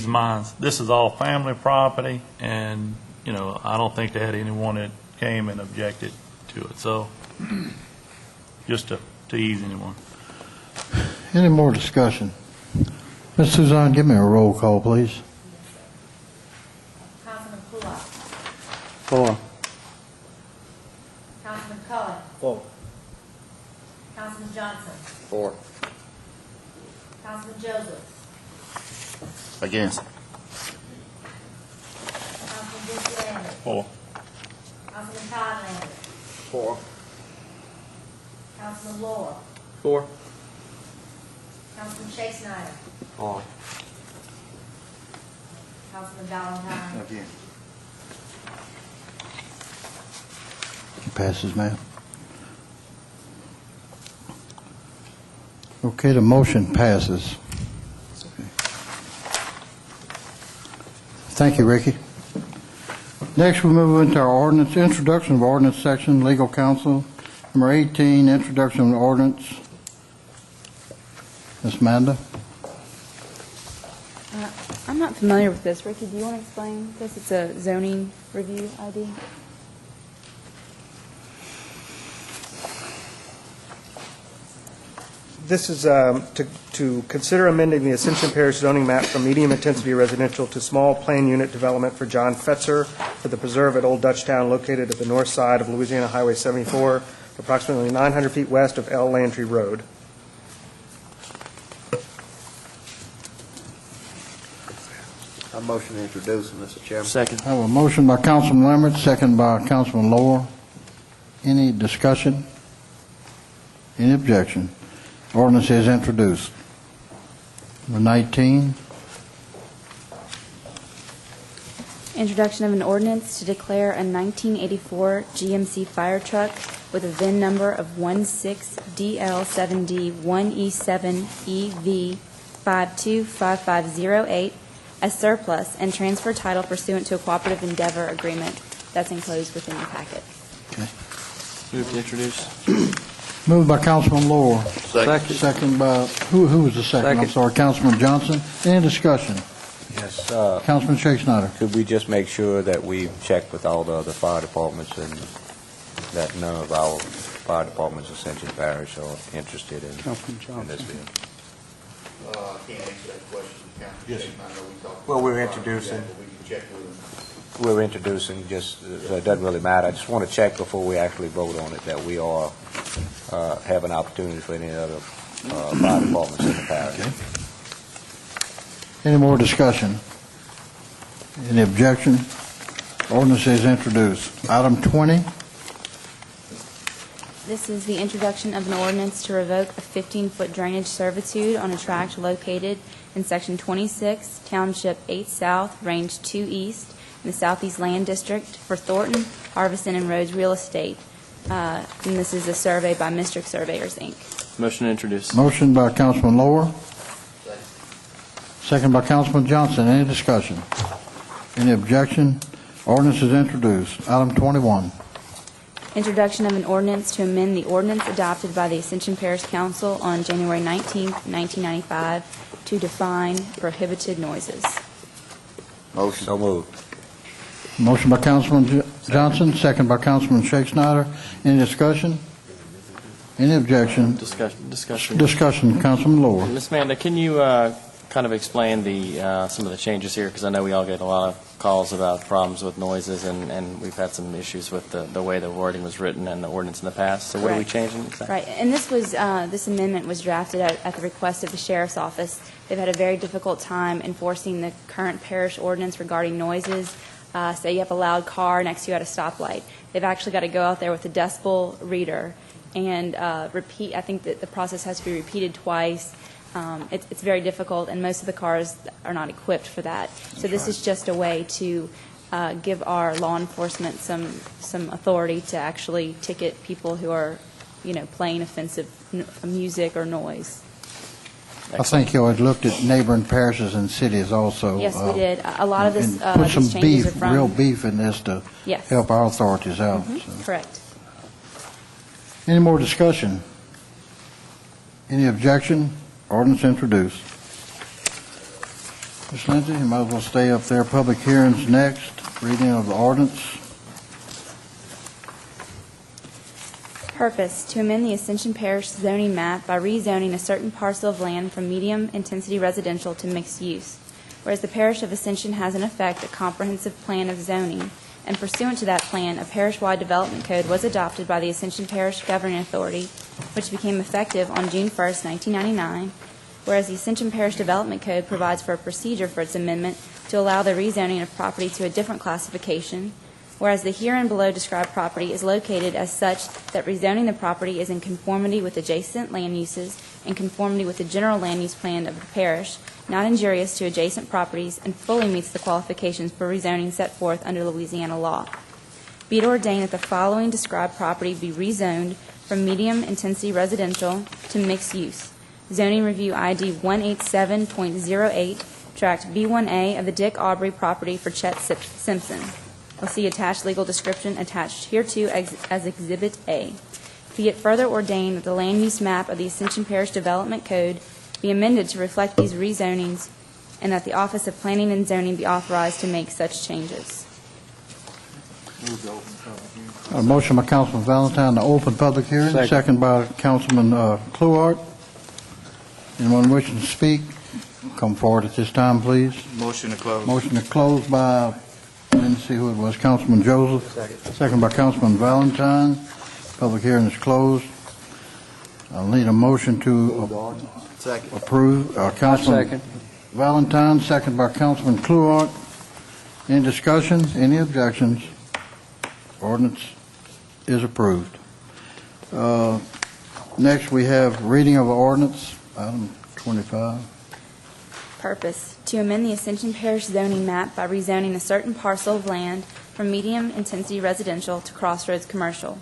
minds. This is all family property, and you know, I don't think they had anyone that came and objected to it. So, just to ease anyone. Any more discussion? Ms. Suzanne, give me a roll call, please. Councilman Kulak. 4. Councilman Cullen. 4. Councilman Johnson. 4. Councilman Joseph. Against. Councilman Vince Lambert. 4. Councilman Todd Lambert. 4. Councilman Lohr. 4. Councilman Shea Snyder. 4. Councilman Valentine. Again. Passes, ma'am. Okay, the motion passes. Thank you, Ricky. Next, we move into our ordinance, introduction of ordinance section, legal counsel. Number 18, introduction of ordinance. Ms. Manda. I'm not familiar with this. Ricky, do you want to explain this? It's a zoning review ID. This is to consider amending the Ascension Parish zoning map from medium-intensity residential to small plan unit development for John Fetzer for the preserve at Old Dutchtown located at the north side of Louisiana Highway 74, approximately 900 feet west of L. Landry Road. I motion to introduce, Mr. Chairman. Second. I have a motion by Councilman Lambert, second by Councilman Lohr. Any discussion? Any objection? Ordinance is introduced. Number 19. Introduction of an ordinance to declare a 1984 GMC fire truck with a VIN number of 16DL7D1E7EV525508 as surplus and transfer title pursuant to a cooperative endeavor agreement that's enclosed within the packet. Move to introduce. Moved by Councilman Lohr. Second. Second by, who was the second? I'm Second. sorry, Councilman Johnson. Any discussion? Yes. Councilman Shea Snyder. Could we just make sure that we've checked with all the other fire departments and that none of our fire departments in Ascension Parish are interested in this bill? Can't answer that question, Councilman. Yes. I know we talked Well, we're about introducing- that, but we can check with them. We're introducing, just, so it doesn't really matter. I just want to check before we actually vote on it that we are, have an opportunity for any other fire departments in the parish. Any more discussion? Any objection? Ordinance is introduced. Item 20. This is the introduction of an ordinance to revoke a 15-foot drainage servitude on a tract located in Section 26, Township 8 South, Range 2 East, in the Southeast Land District for Thornton, Harveston, and Rhodes Real Estate. And this is a survey by Mistrix Surveyors, Inc. Motion to introduce. Motion by Councilman Lower. Second by Councilman Johnson. Any discussion? Any objection? Ordinance is introduced. Item 21. Introduction of an ordinance to amend the ordinance adopted by the Ascension Parish Council on January 19, 1995, to define prohibited noises. Motion. So moved. Motion by Councilman Johnson, second by Councilman Shake Snyder. Any discussion? Any objection? Discussion. Discussion, Councilman Lower. Ms. Amanda, can you kind of explain some of the changes here? Because I know we all get a lot of calls about problems with noises, and we've had some issues with the way the wording was written and the ordinance in the past. So what are we changing exactly? Right, and this amendment was drafted at the request of the Sheriff's Office. They've had a very difficult time enforcing the current parish ordinance regarding noises. Say you have a loud car next to you at a stoplight. They've actually got to go out there with a decibel reader and repeat. I think that the process has to be repeated twice. It's very difficult, and most of the cars are not equipped for that. So this is just a way to give our law enforcement some authority to actually ticket people who are, playing offensive music or noise. I think you had looked at neighboring parishes and cities also. Yes, we did. A lot of this, and put some these changes beef, are from real beef in this to Yes. help our authorities out. So. Correct. Any more discussion? Any objection? Ordinance introduced. Ms. Lindsay, you might as well stay up there. Public hearings next. Reading of the ordinance. Purpose, to amend the Ascension Parish zoning map by rezoning a certain parcel of land from medium-intensity residential to mixed use. Whereas the Parish of Ascension has in effect a comprehensive plan of zoning, and pursuant to that plan, a parish-wide development code was adopted by the Ascension Parish Governing Authority, which became effective on June 1, 1999, whereas the Ascension Parish Development Code provides for a procedure for its amendment to allow the rezoning of property to a different classification, whereas the herein below described property is located as such that rezoning the property is in conformity with adjacent land uses and conformity with the general land use plan of the parish, not injurious to adjacent properties, and fully meets the qualifications for rezoning set forth under Louisiana law. Be it ordained that the following described property be rezoned from medium-intensity residential to mixed use. Zoning Review ID 187.08, Tract B1A of the Dick Aubrey property for Chet Simpson. You'll see attached legal description attached hereto as Exhibit A. Be it further ordained that the land use map of the Ascension Parish Development Code be amended to reflect these rezonings, and that the Office of Planning and Zoning be authorized to make such changes. A motion by Councilman Valentine to open public hearing. Second by Councilman Kluart. Anyone wishing to speak, come forward at this time, please. Motion to close. Motion to close by, I didn't see who it was, Councilman Joseph. Second by Councilman Valentine. Public hearing is closed. I'll need a motion to approve. Councilman Valentine, second by Councilman Kluart. Any discussion? Any objections? Ordinance is approved. Next, we have reading of ordinance, item 25. Purpose, to amend the Ascension Parish zoning map by rezoning a certain parcel of land from medium-intensity residential to crossroads commercial.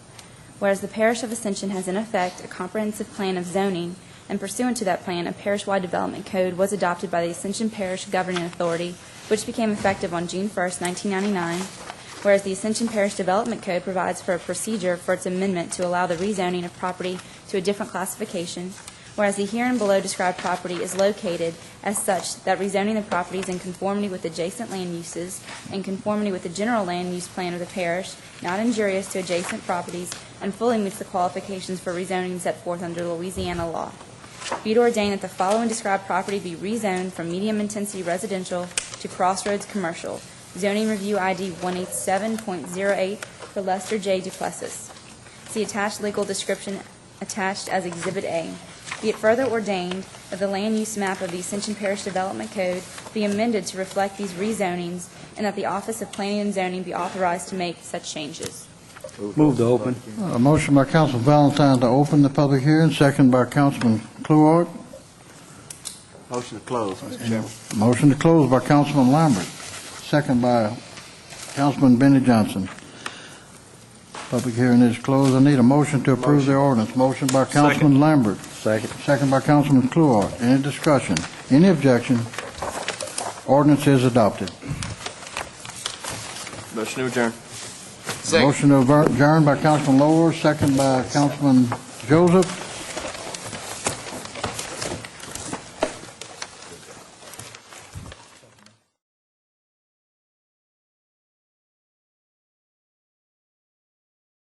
Whereas the Parish of Ascension has in effect a comprehensive plan of zoning, and pursuant to that plan, a parish-wide development code was adopted by the Ascension Parish Governing Authority, which became effective on June 1, 1999, whereas the Ascension Parish Development Code provides for a procedure for its amendment to allow the rezoning of property to a different classification, whereas the herein below described property is located as such that rezoning the property is in conformity with adjacent land uses and conformity with the general land use plan of the parish, not injurious to adjacent properties, and fully meets the qualifications for rezoning set forth under Louisiana law. Be it ordained that the following described property be rezoned from medium-intensity residential to crossroads commercial. Zoning Review ID 187.08 for Lester J. Duplessis. See attached legal description attached as Exhibit A. Be it further ordained that the land use map of the Ascension Parish Development Code be amended to reflect these rezonings, and that the Office of Planning and Zoning be authorized to make such changes. Move to open. A motion by Councilman Valentine to open the public hearing, second by Councilman Kluart. Motion to close, Mr. Chairman. Motion to close by Councilman Lambert, second by Councilman Benny Johnson. Public hearing is closed. I need a motion to approve the ordinance. Motion by Councilman Lambert. Second by Councilman Kluart. Any discussion? Any objection? Ordinance is adopted. Motion to adjourn. Motion to adjourn by Councilman Lower, second by Councilman Joseph.